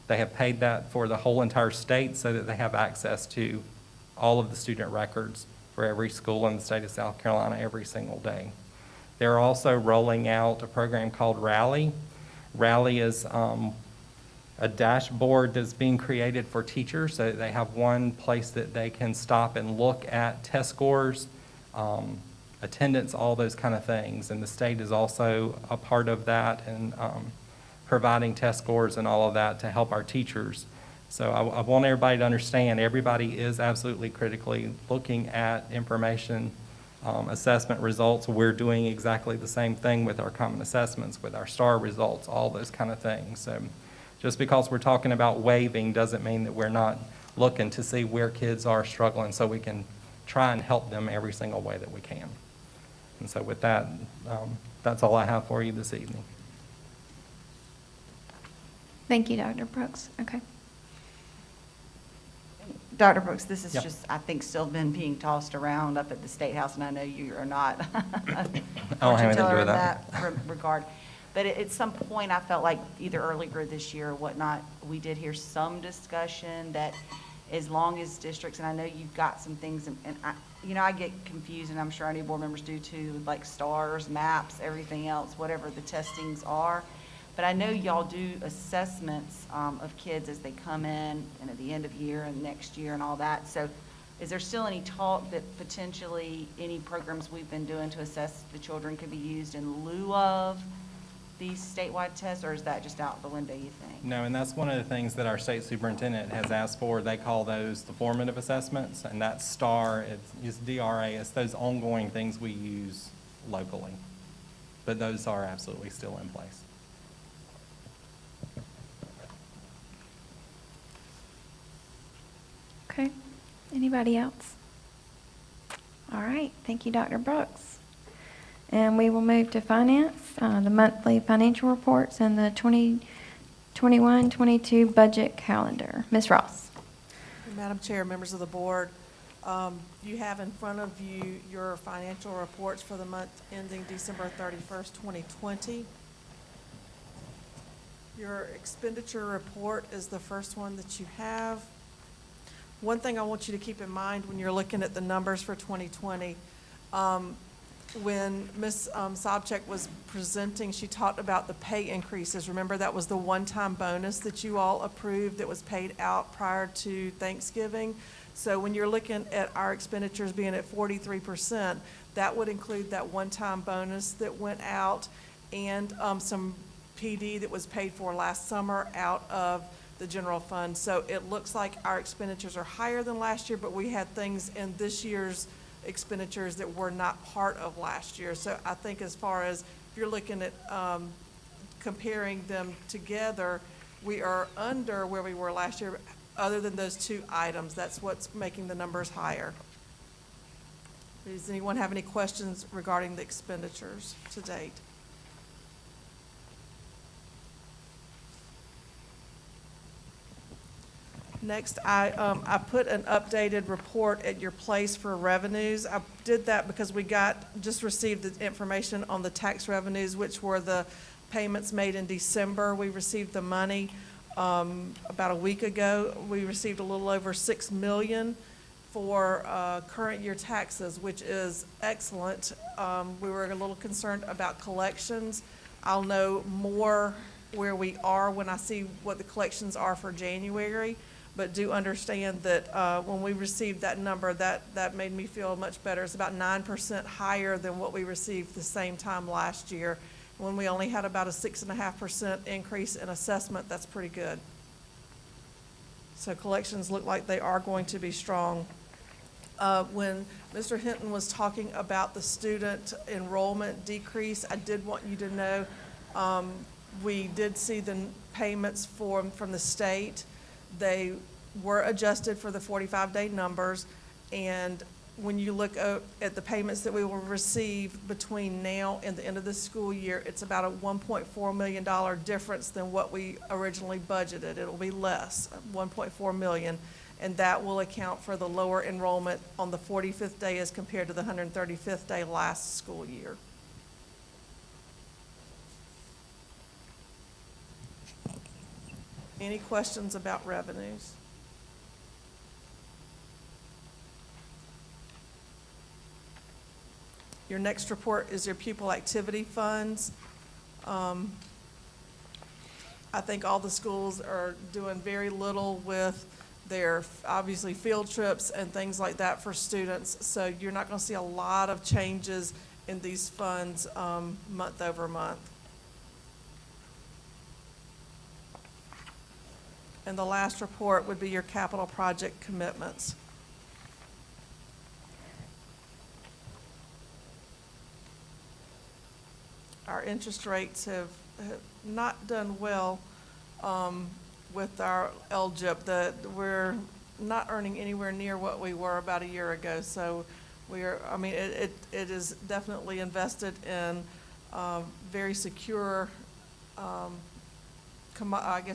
They have paid that for the whole entire state so that they have access to all of the student records for every school in the state of South Carolina every single day. They're also rolling out a program called Rally. Rally is a dashboard that's being created for teachers so that they have one place that they can stop and look at test scores, attendance, all those kind of things. And the state is also a part of that and providing test scores and all of that to help our teachers. So I want everybody to understand everybody is absolutely critically looking at information assessment results. We're doing exactly the same thing with our common assessments, with our STAR results, all those kind of things. So just because we're talking about waiving doesn't mean that we're not looking to see where kids are struggling so we can try and help them every single way that we can. And so with that, that's all I have for you this evening. Thank you, Dr. Brooks. Okay. Dr. Brooks, this is Yep. just, I think, still been being tossed around up at the State House, and I know you are not. I don't have anything to do with that. Regard. But at some point, I felt like either earlier this year or whatnot, we did hear some discussion that as long as districts, and I know you've got some things, and I get confused, and I'm sure our new board members do too, like stars, maps, everything else, whatever the testings are. But I know y'all do assessments of kids as they come in and at the end of year and next year and all that. So is there still any talk that potentially any programs we've been doing to assess the children could be used in lieu of these statewide tests, or is that just out the window, you think? No, and that's one of the things that our state superintendent has asked for. They call those the formative assessments, and that STAR, it's DRA, it's those ongoing things we use locally. But those are absolutely still in place. Okay. Anybody else? All right. Thank you, Dr. Brooks. And we will move to finance, the monthly financial reports and the 2021-22 budget calendar. Ms. Ross. Madam Chair, members of the board, you have in front of you your financial reports for the month ending December 31st, 2020. Your expenditure report is the first one that you have. One thing I want you to keep in mind when you're looking at the numbers for 2020, when Ms. Sobczak was presenting, she talked about the pay increases. Remember, that was the one-time bonus that you all approved that was paid out prior to Thanksgiving. So when you're looking at our expenditures being at 43%, that would include that one-time bonus that went out and some PD that was paid for last summer out of the general fund. So it looks like our expenditures are higher than last year, but we had things in this year's expenditures that were not part of last year. So I think as far as if you're looking at comparing them together, we are under where we were last year, other than those two items. That's what's making the numbers higher. Does anyone have any questions regarding the expenditures to date? Next, I put an updated report at your place for revenues. I did that because we just received the information on the tax revenues, which were the payments made in December. We received the money about a week ago. We received a little over $6 million for current year taxes, which is excellent. We were a little concerned about collections. I'll know more where we are when I see what the collections are for January. But do understand that when we received that number, that made me feel much better. It's about 9% higher than what we received the same time last year. When we only had about a 6.5% increase in assessment, that's pretty good. So collections look like they are going to be strong. When Mr. Hinton was talking about the student enrollment decrease, I did want you to know, we did see the payments from the state. They were adjusted for the 45-day numbers, and when you look at the payments that we will receive between now and the end of the school year, it's about a $1.4 million difference than what we originally budgeted. It'll be less, $1.4 million, and that will account for the lower enrollment on the 45th day as compared to the 135th day last school year. Any questions about revenues? Your next report is your pupil activity funds. I think all the schools are doing very little with their, obviously, field trips and things like that for students. So you're not going to see a lot of changes in these funds month over month. And the last report would be your capital project commitments. Our interest rates have not done well with our LGIP. We're not earning anywhere near what we were about a year ago. So it is definitely invested in very secure,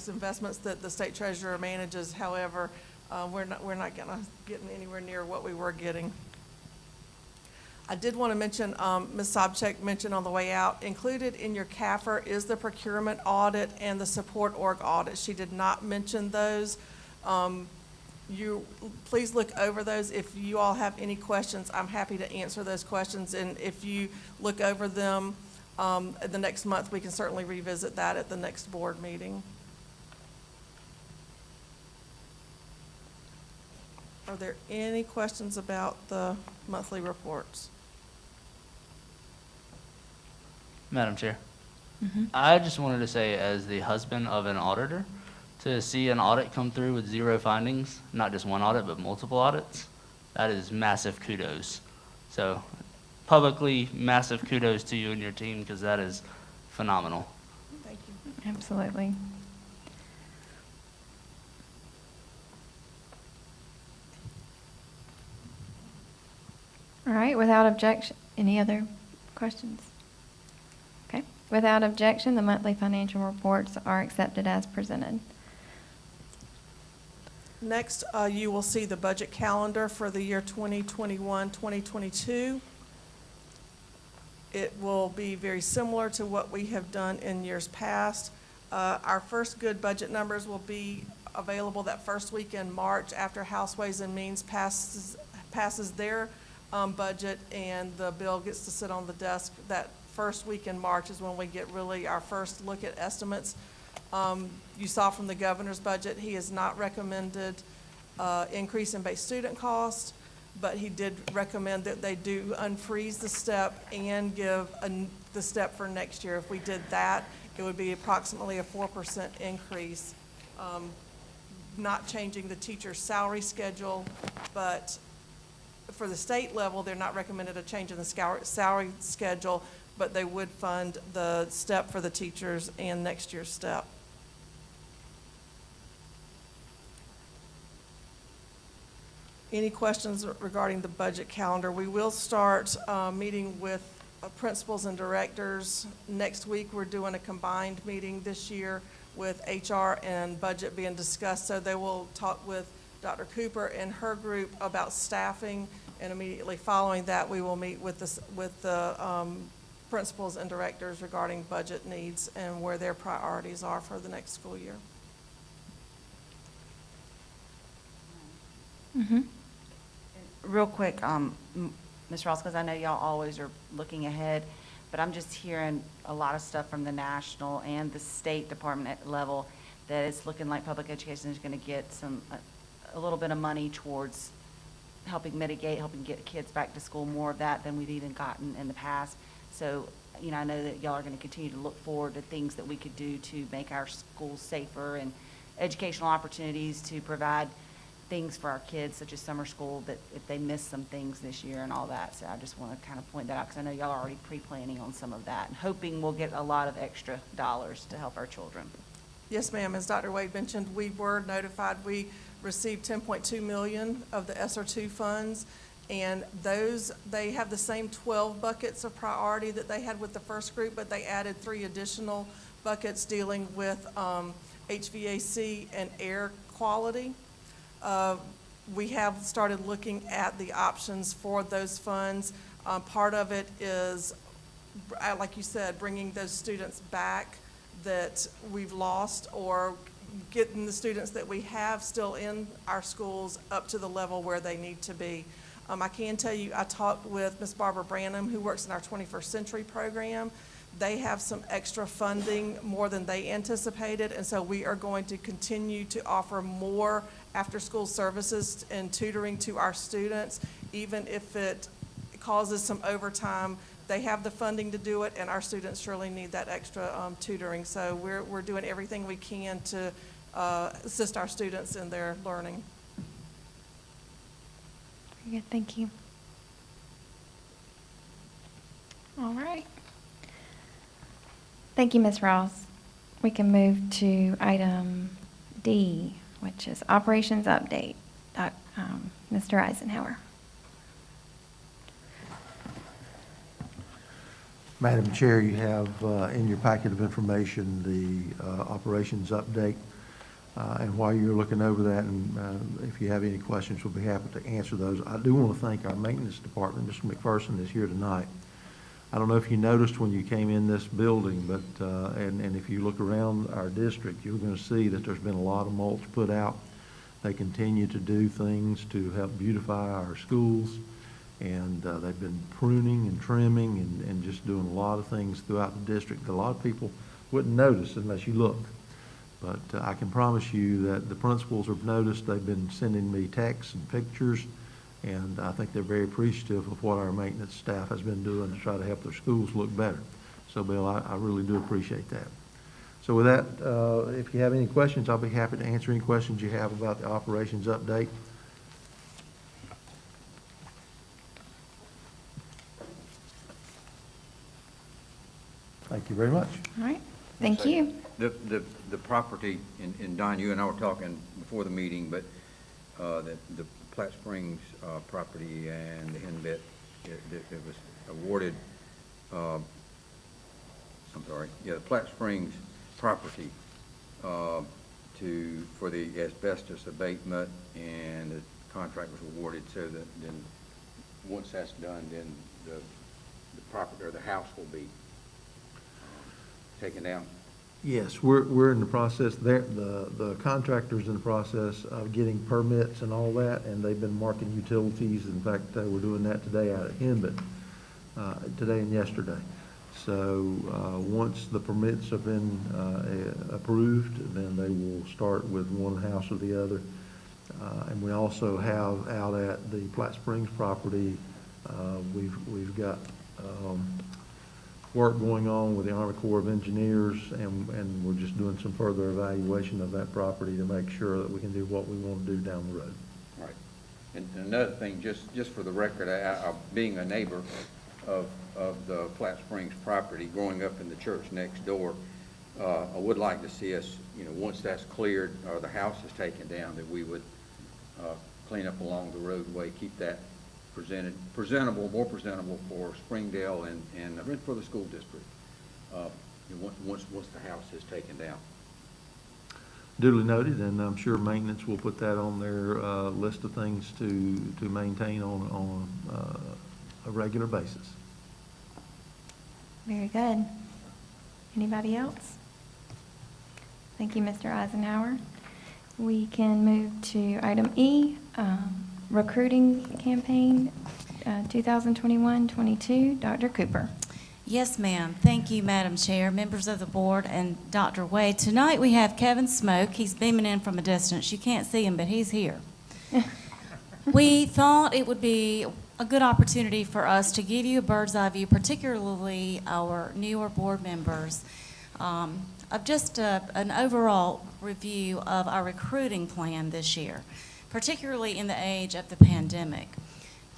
investments that the state treasurer manages. However, we're not getting anywhere near what we were getting. I did want to mention, Ms. Sobczak mentioned on the way out, included in your CAFR is the procurement audit and the support org audit. She did not mention those. You please look over those. If you all have any questions, I'm happy to answer those questions. And if you look over them the next month, we can certainly revisit that at the next board meeting. Are there any questions about the monthly reports? Madam Chair, I just wanted to say, as the husband of an auditor, to see an audit come through with 0 findings, not just one audit, but multiple audits, that is massive kudos. So publicly, massive kudos to you and your team, because that is phenomenal. Thank you. Absolutely. All right, without objection, any other questions? Okay, without objection, the monthly financial reports are accepted as presented. Next, you will see the budget calendar for the year 2021-2022. It will be very similar to what we have done in years past. Our first good budget numbers will be available that first week in March after House Ways and Means passes their budget, and the bill gets to sit on the desk. That first week in March is when we get really our first look at estimates. You saw from the governor's budget, he has not recommended increase in base student cost, but he did recommend that they do unfreeze the step and give the step for next year. If we did that, it would be approximately a 4% increase. Not changing the teacher's salary schedule, but for the state level, they're not recommended a change in the salary schedule, but they would fund the step for the teachers and next year's step. Any questions regarding the budget calendar? We will start meeting with principals and directors. Next week, we're doing a combined meeting this year with HR and budget being discussed. So they will talk with Dr. Cooper and her group about staffing, and immediately following that, we will meet with the principals and directors regarding budget needs and where their priorities are for the next school year. Real quick, Ms. Ross, because I know y'all always are looking ahead. but I'm just hearing a lot of stuff from the national and the state department level that it's looking like public education is going to get a little bit of money towards helping mitigate, helping get kids back to school, more of that than we've even gotten in the past. So, you know, I know that y'all are going to continue to look forward to things that we could do to make our schools safer and educational opportunities to provide things for our kids, such as summer school, that if they miss some things this year and all that. So I just want to kind of point that out, because I know y'all are already pre-planning on some of that and hoping we'll get a lot of extra dollars to help our children. Yes, ma'am. As Dr. Wade mentioned, we were notified we received $10.2 million of the ESSER II funds, and those, they have the same 12 buckets of priority that they had with the first group, but they added 3 additional buckets dealing with HVAC and air quality. We have started looking at the options for those funds. Part of it is, like you said, bringing those students back that we've lost, or getting the students that we have still in our schools up to the level where they need to be. I can tell you, I talked with Ms. Barbara Branham, who works in our 21st Century program. They have some extra funding, more than they anticipated, and so we are going to continue to offer more after-school services and tutoring to our students, even if it causes some overtime. They have the funding to do it, and our students surely need that extra tutoring. So we're doing everything we can to assist our students in their learning. Very good, thank you. All right. Thank you, Ms. Ross. We can move to item D, which is operations update. Mr. Eisenhower. Madam Chair, you have in your packet of information the operations update. And while you're looking over that, and if you have any questions, we'll be happy to answer those. I do want to thank our maintenance department. Mr. McPherson is here tonight. I don't know if you noticed when you came in this building, but and if you look around our district, you're going to see that there's been a lot of mulch put out. They continue to do things to help beautify our schools, and they've been pruning and trimming and just doing a lot of things throughout the district that a lot of people wouldn't notice unless you look. But I can promise you that the principals have noticed. They've been sending me texts and pictures, and I think they're very appreciative of what our maintenance staff has been doing to try to help their schools look better. So, Bill, I really do appreciate that. So with that, if you have any questions, I'll be happy to answer any questions you have about the operations update. Thank you very much. All right, thank you. The property, and Don, you and I were talking before the meeting, but the Platte Springs property and the Henbit, it was awarded, I'm sorry, yeah, the Platte Springs property for the asbestos abatement, and the contract was awarded, so that then, once that's done, then the property or the house will be taken down. Yes, we're in the process there. The contractor's in the process of getting permits and all that, and they've been marking utilities. In fact, we're doing that today out at Henbit, today and yesterday. So once the permits have been approved, then they will start with one house or the other. And we also have out at the Platte Springs property, we've got work going on with the Army Corps of Engineers, and we're just doing some further evaluation of that property to make sure that we can do what we want to do down the road. Right. And another thing, just for the record, being a neighbor of the Platte Springs property, growing up in the church next door, I would like to see us, once that's cleared or the house is taken down, that we would clean up along the roadway, keep that more presentable for Springdale and for the school district, once the house is taken down. Duly noted, and I'm sure maintenance will put that on their list of things to maintain on a regular basis. Very good. Anybody else? Thank you, Mr. Eisenhower. We can move to item E, recruiting campaign 2021-22. Dr. Cooper. Yes, ma'am. Thank you, Madam Chair, members of the board, and Dr. Wade. Tonight, we have Kevin Smoke. He's beaming in from a distance. You can't see him, but he's here. We thought it would be a good opportunity for us to give you a bird's eye view, particularly our newer board members, of just an overall review of our recruiting plan this year, particularly in the age of the pandemic.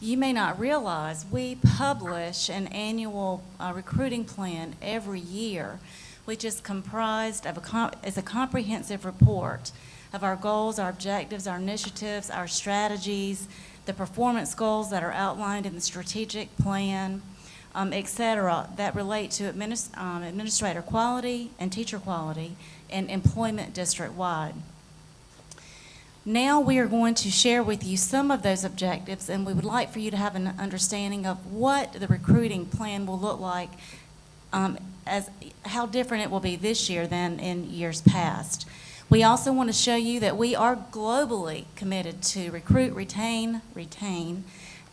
You may not realize we publish an annual recruiting plan every year, which is comprised of a comprehensive report of our goals, our objectives, our initiatives, our strategies, the performance goals that are outlined in the strategic plan, et cetera, that relate to administrator quality and teacher quality and employment district-wide. Now we are going to share with you some of those objectives, and we would like for you to have an understanding of what the recruiting plan will look like, as how different it will be this year than in years past. We also want to show you that we are globally committed to recruit, retain,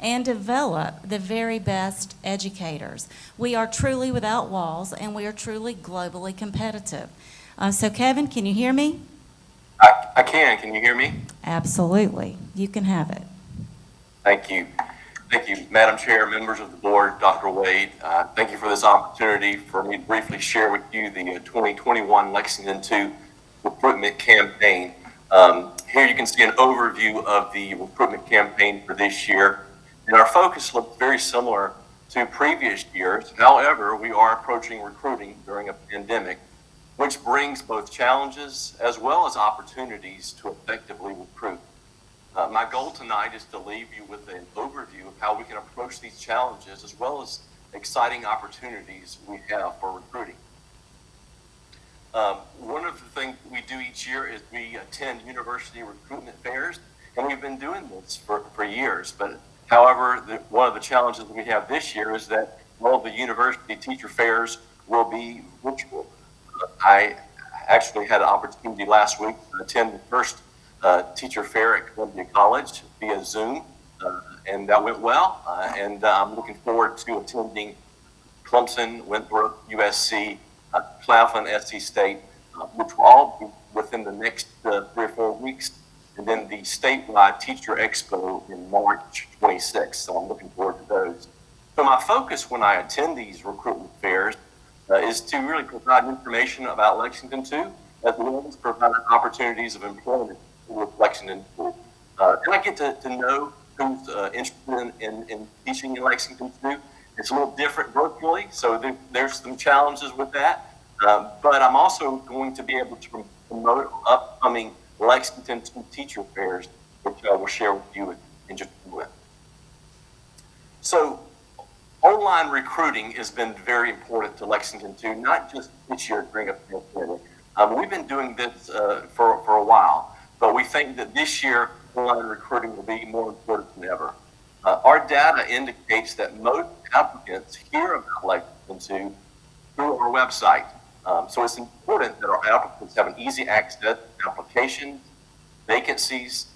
and develop the very best educators. We are truly without walls, and we are truly globally competitive. So Kevin, can you hear me? I can. Can you hear me? Absolutely. You can have it. Thank you. Thank you, Madam Chair, members of the board, Dr. Wade. Thank you for this opportunity for me to briefly share with you the 2021 Lexington 2 recruitment campaign. Here you can see an overview of the recruitment campaign for this year. And our focus looks very similar to previous years. However, we are approaching recruiting during a pandemic, which brings both challenges as well as opportunities to effectively recruit. My goal tonight is to leave you with an overview of how we can approach these challenges as well as exciting opportunities we have for recruiting. One of the things we do each year is we attend university recruitment fairs, and we've been doing this for years. But however, one of the challenges we have this year is that all of the university teacher fairs will be virtual. I actually had an opportunity last week to attend the first teacher fair at Columbia College via Zoom, and that went well. And I'm looking forward to attending Clemson, Winthrop, USC, Claflin, SC State, which will all be within the next 3 or 4 weeks, and then the statewide Teacher Expo in March 26th. So I'm looking forward to those. So my focus when I attend these recruitment fairs is to really provide information about Lexington 2, as well as provide opportunities of employment with Lexington 2. And I get to know who's interested in teaching in Lexington 2. It's a little different virtually, so there's some challenges with that. But I'm also going to be able to promote upcoming Lexington 2 teacher fairs, which I will share with you in just a moment. So online recruiting has been very important to Lexington 2, not just this year during a pandemic. We've been doing this for a while, but we think that this year online recruiting will be more important than ever. Our data indicates that most applicants hear about Lexington 2 through our website. So it's important that our applicants have an easy access to applications, vacancies,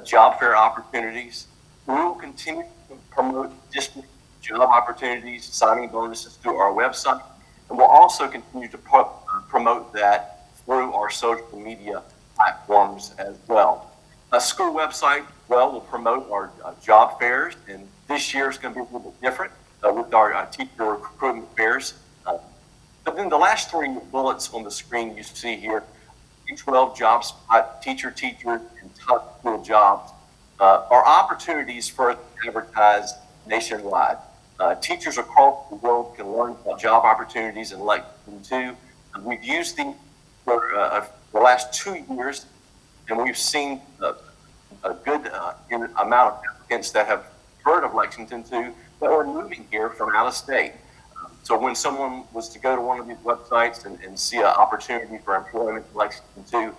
job fair opportunities. We will continue to promote district job opportunities, signing bonuses through our website, and we'll also continue to promote that through our social media platforms as well. A school website, well, will promote our job fairs, and this year is going to be a little bit different with our teacher recruitment fairs. But then the last 3 bullets on the screen you see here, K-12 job spot, teacher, and top school jobs are opportunities for us to advertise nationwide. Teachers across the world can learn about job opportunities in Lexington 2. We've used these for the last 2 years, and we've seen a good amount of applicants that have heard of Lexington 2 that are moving here from out of state. So when someone was to go to one of these websites and see an opportunity for employment in Lexington 2,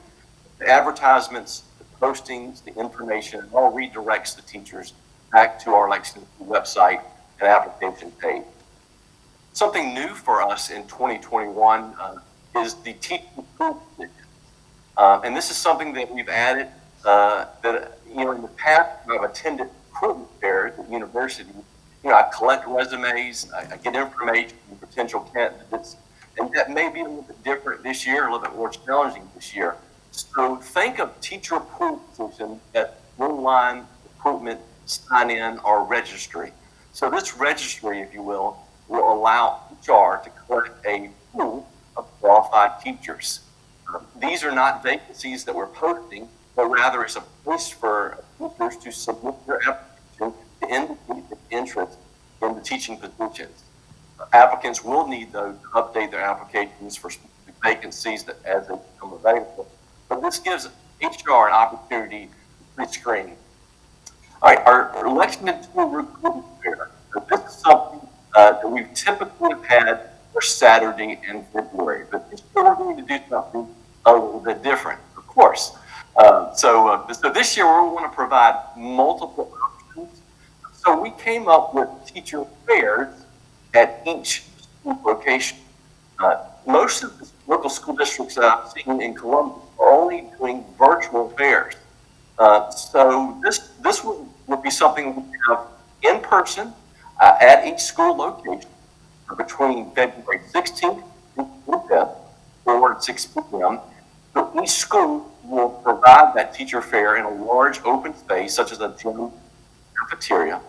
the advertisements, the postings, the information, it all redirects the teachers back to our Lexington 2 website and application page. Something new for us in 2021 is the teacher recruitment position. And this is something that we've added that, in the past, I've attended recruitment fairs at universities. I collect resumes, I get information potential candidates. And that may be a little bit different this year, a little bit more challenging this year. So think of teacher approved position as online recruitment, sign-in, or registry. So this registry, if you will allow HR to collect a pool of qualified teachers. These are not vacancies that we're posting, but rather it's a place for teachers to submit their application to indicate interest in the teaching positions. Applicants will need, though, to update their applications for specific vacancies that, as they become available. But this gives HR an opportunity to pre-screen. All right, our Lexington Recruitment Fair. This is something that we've typically had for Saturday in February, but this year we're going to do something a little bit different, of course. So this year we want to provide multiple options. So we came up with teacher fairs at each school location. Most of the local school districts that I've seen in Columbus are only doing virtual fairs. So this would be something we have in person at each school location between February 16th and 25th, 4 to 6 p.m. So each school will provide that teacher fair in a large open space, such as a gym, cafeteria.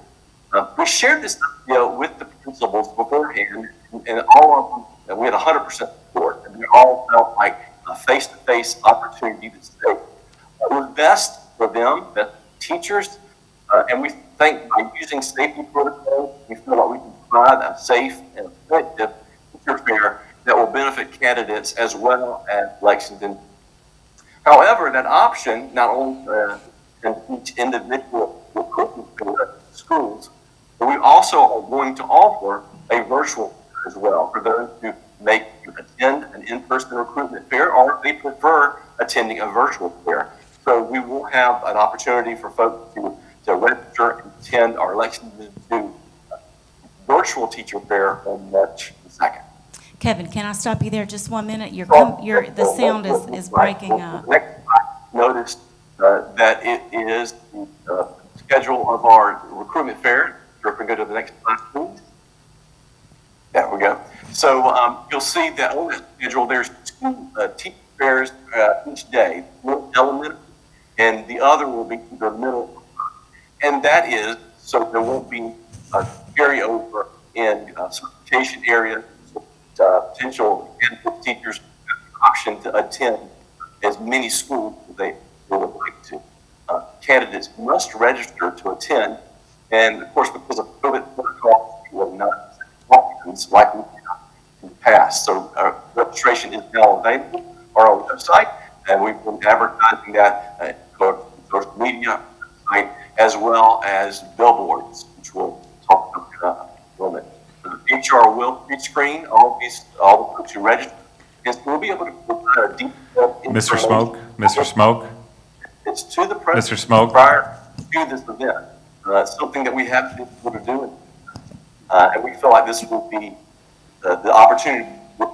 We shared this with the principals beforehand, and all of them, we had 100% support, and they all felt like a face-to-face opportunity to stay. It was best for them, the teachers, and we think by using safety protocols, we feel like we can provide a safe and effective teacher fair that will benefit candidates as well as Lexington. However, that option not only can teach individual recruitment fair schools, but we also are going to offer a virtual fair as well for those who may attend an in-person recruitment fair or if they prefer attending a virtual fair. So we will have an opportunity for folks to register and attend our Lexington 2 virtual teacher fair on March 2nd. Kevin, can I stop you there just 1 minute? The sound is breaking up. Next, I noticed that it is the schedule of our recruitment fair. If we can go to the next slide, please. There we go. So you'll see that on that schedule, there's 2 teacher fairs each day, one elementary, and the other will be the middle. And that is so there won't be a carryover in certification area. Potential teachers have the option to attend as many schools as they would like to. Candidates must register to attend, and of course, because of COVID protocol, we will not options like we have in the past. So registration is now available on our website, and we've been advertising that on social media site as well as billboards, which we'll talk about in a moment. HR will pre-screen all the folks who register, and we'll be able to provide a detailed Mr. Smoke, Mr. Smoke, it's to the president Mr. Smoke. prior to this event. Something that we haven't been able to do, and we feel like this will be the opportunity for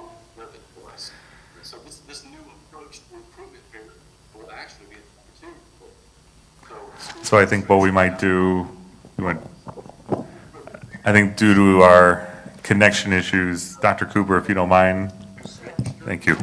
us. So this new approach to recruitment fair will actually be an opportunity. So I think what we might do, I think due to our connection issues, Dr. Cooper, if you don't mind. Thank you.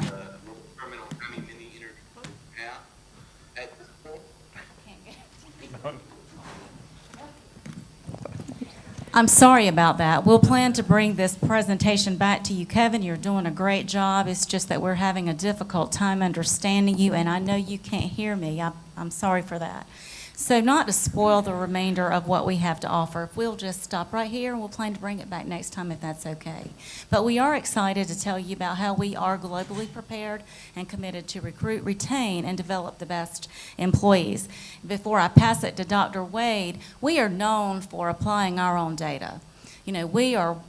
I'm sorry about that. We'll plan to bring this presentation back to you. Kevin, you're doing a great job. It's just that we're having a difficult time understanding you, and I know you can't hear me. I'm sorry for that. So not to spoil the remainder of what we have to offer, if we'll just stop right here and we'll plan to bring it back next time if that's okay. But we are excited to tell you about how we are globally prepared and committed to recruit, retain, and develop the best employees. Before I pass it to Dr. Wade, we are known for applying our own data. I'm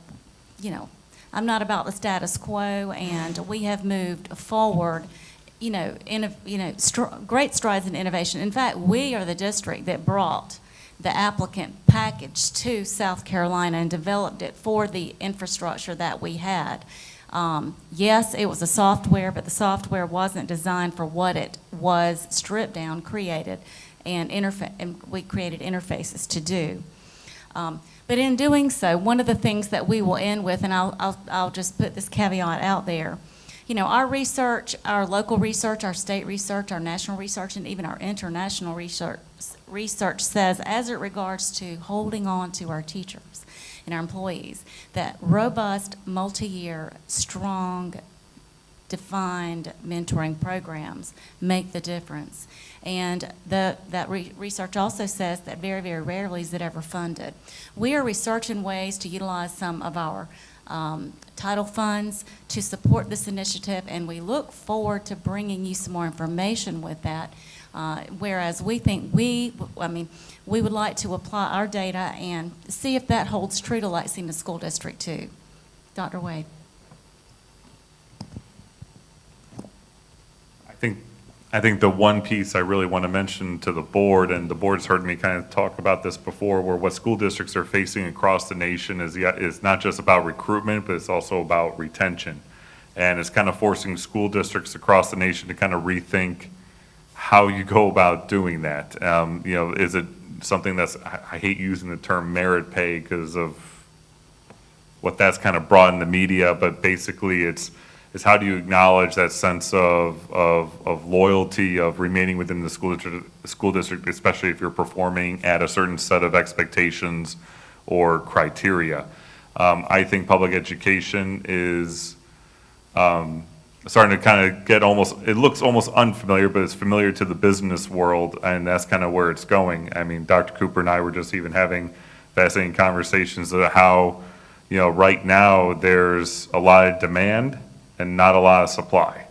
not about the status quo, and we have moved forward great strides in innovation. In fact, we are the district that brought the applicant package to South Carolina and developed it for the infrastructure that we had. Yes, it was a software, but the software wasn't designed for what it was stripped down, created, and we created interfaces to do. But in doing so, one of the things that we will end with, and I'll just put this caveat out there, you know, our research, our local research, our state research, our national research, and even our international research says, as it regards to holding on to our teachers and our employees, that robust, multi-year, strong, defined mentoring programs make the difference. And research also says that very, very rarely is it ever funded. We are researching ways to utilize some of our title funds to support this initiative, and we look forward to bringing you some more information with that. Whereas we think we would like to apply our data and see if that holds true to Lexington School District too. Dr. Wade. I think the one piece I really want to mention to the board, and the board's heard me kind of talk about this before, where what school districts are facing across the nation is not just about recruitment, but it's also about retention. And it's kind of forcing school districts across the nation to kind of rethink how you go about doing that. You know, is it something that's, I hate using the term merit pay because of what that's kind of brought in the media, but basically it's how do you acknowledge that sense of loyalty, of remaining within the school district, especially if you're performing at a certain set of expectations or criteria. I think public education is starting to kind of get almost, it looks almost unfamiliar, but it's familiar to the business world, and that's kind of where it's going. I mean, Dr. Cooper and I were just even having fascinating conversations about how, you know, right now there's a lot of demand and not a lot of supply.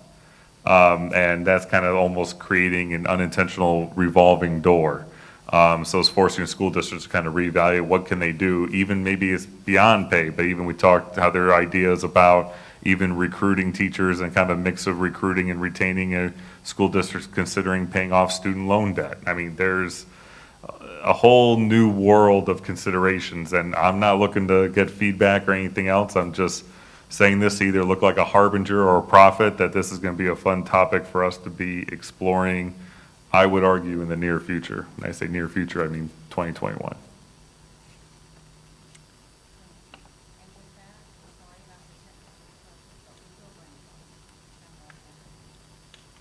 And that's kind of almost creating an unintentional revolving door. So it's forcing school districts to kind of reevaluate what can they do, even maybe it's beyond pay, but even we talked how there are ideas about even recruiting teachers and kind of a mix of recruiting and retaining a school district considering paying off student loan debt. I mean, there's a whole new world of considerations, and I'm not looking to get feedback or anything else. I'm just saying this to either look like a harbinger or a prophet that this is going to be a fun topic for us to be exploring, I would argue, in the near future. When I say near future, I mean 2021.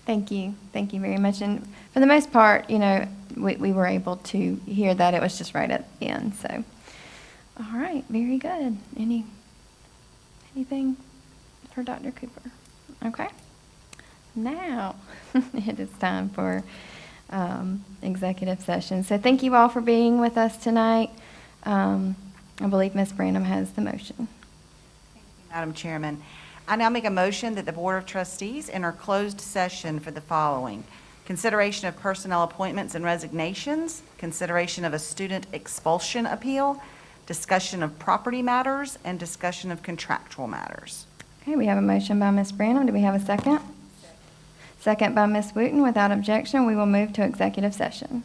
Thank you. Thank you very much. And for the most part, you know, we were able to hear that. It was just right at the end. So, all right, very good. Anything for Dr. Cooper? Okay. Now it is time for executive session. So thank you all for being with us tonight. I believe Ms. Branham has the motion. Thank you, Madam Chairman. I now make a motion that the Board of Trustees enter closed session for the following: consideration of personnel appointments and resignations, consideration of a student expulsion appeal, discussion of property matters, and discussion of contractual matters. Okay, we have a motion by Ms. Branham. Do we have a second? Second by Ms. Wooten. Without objection, we will move to executive session.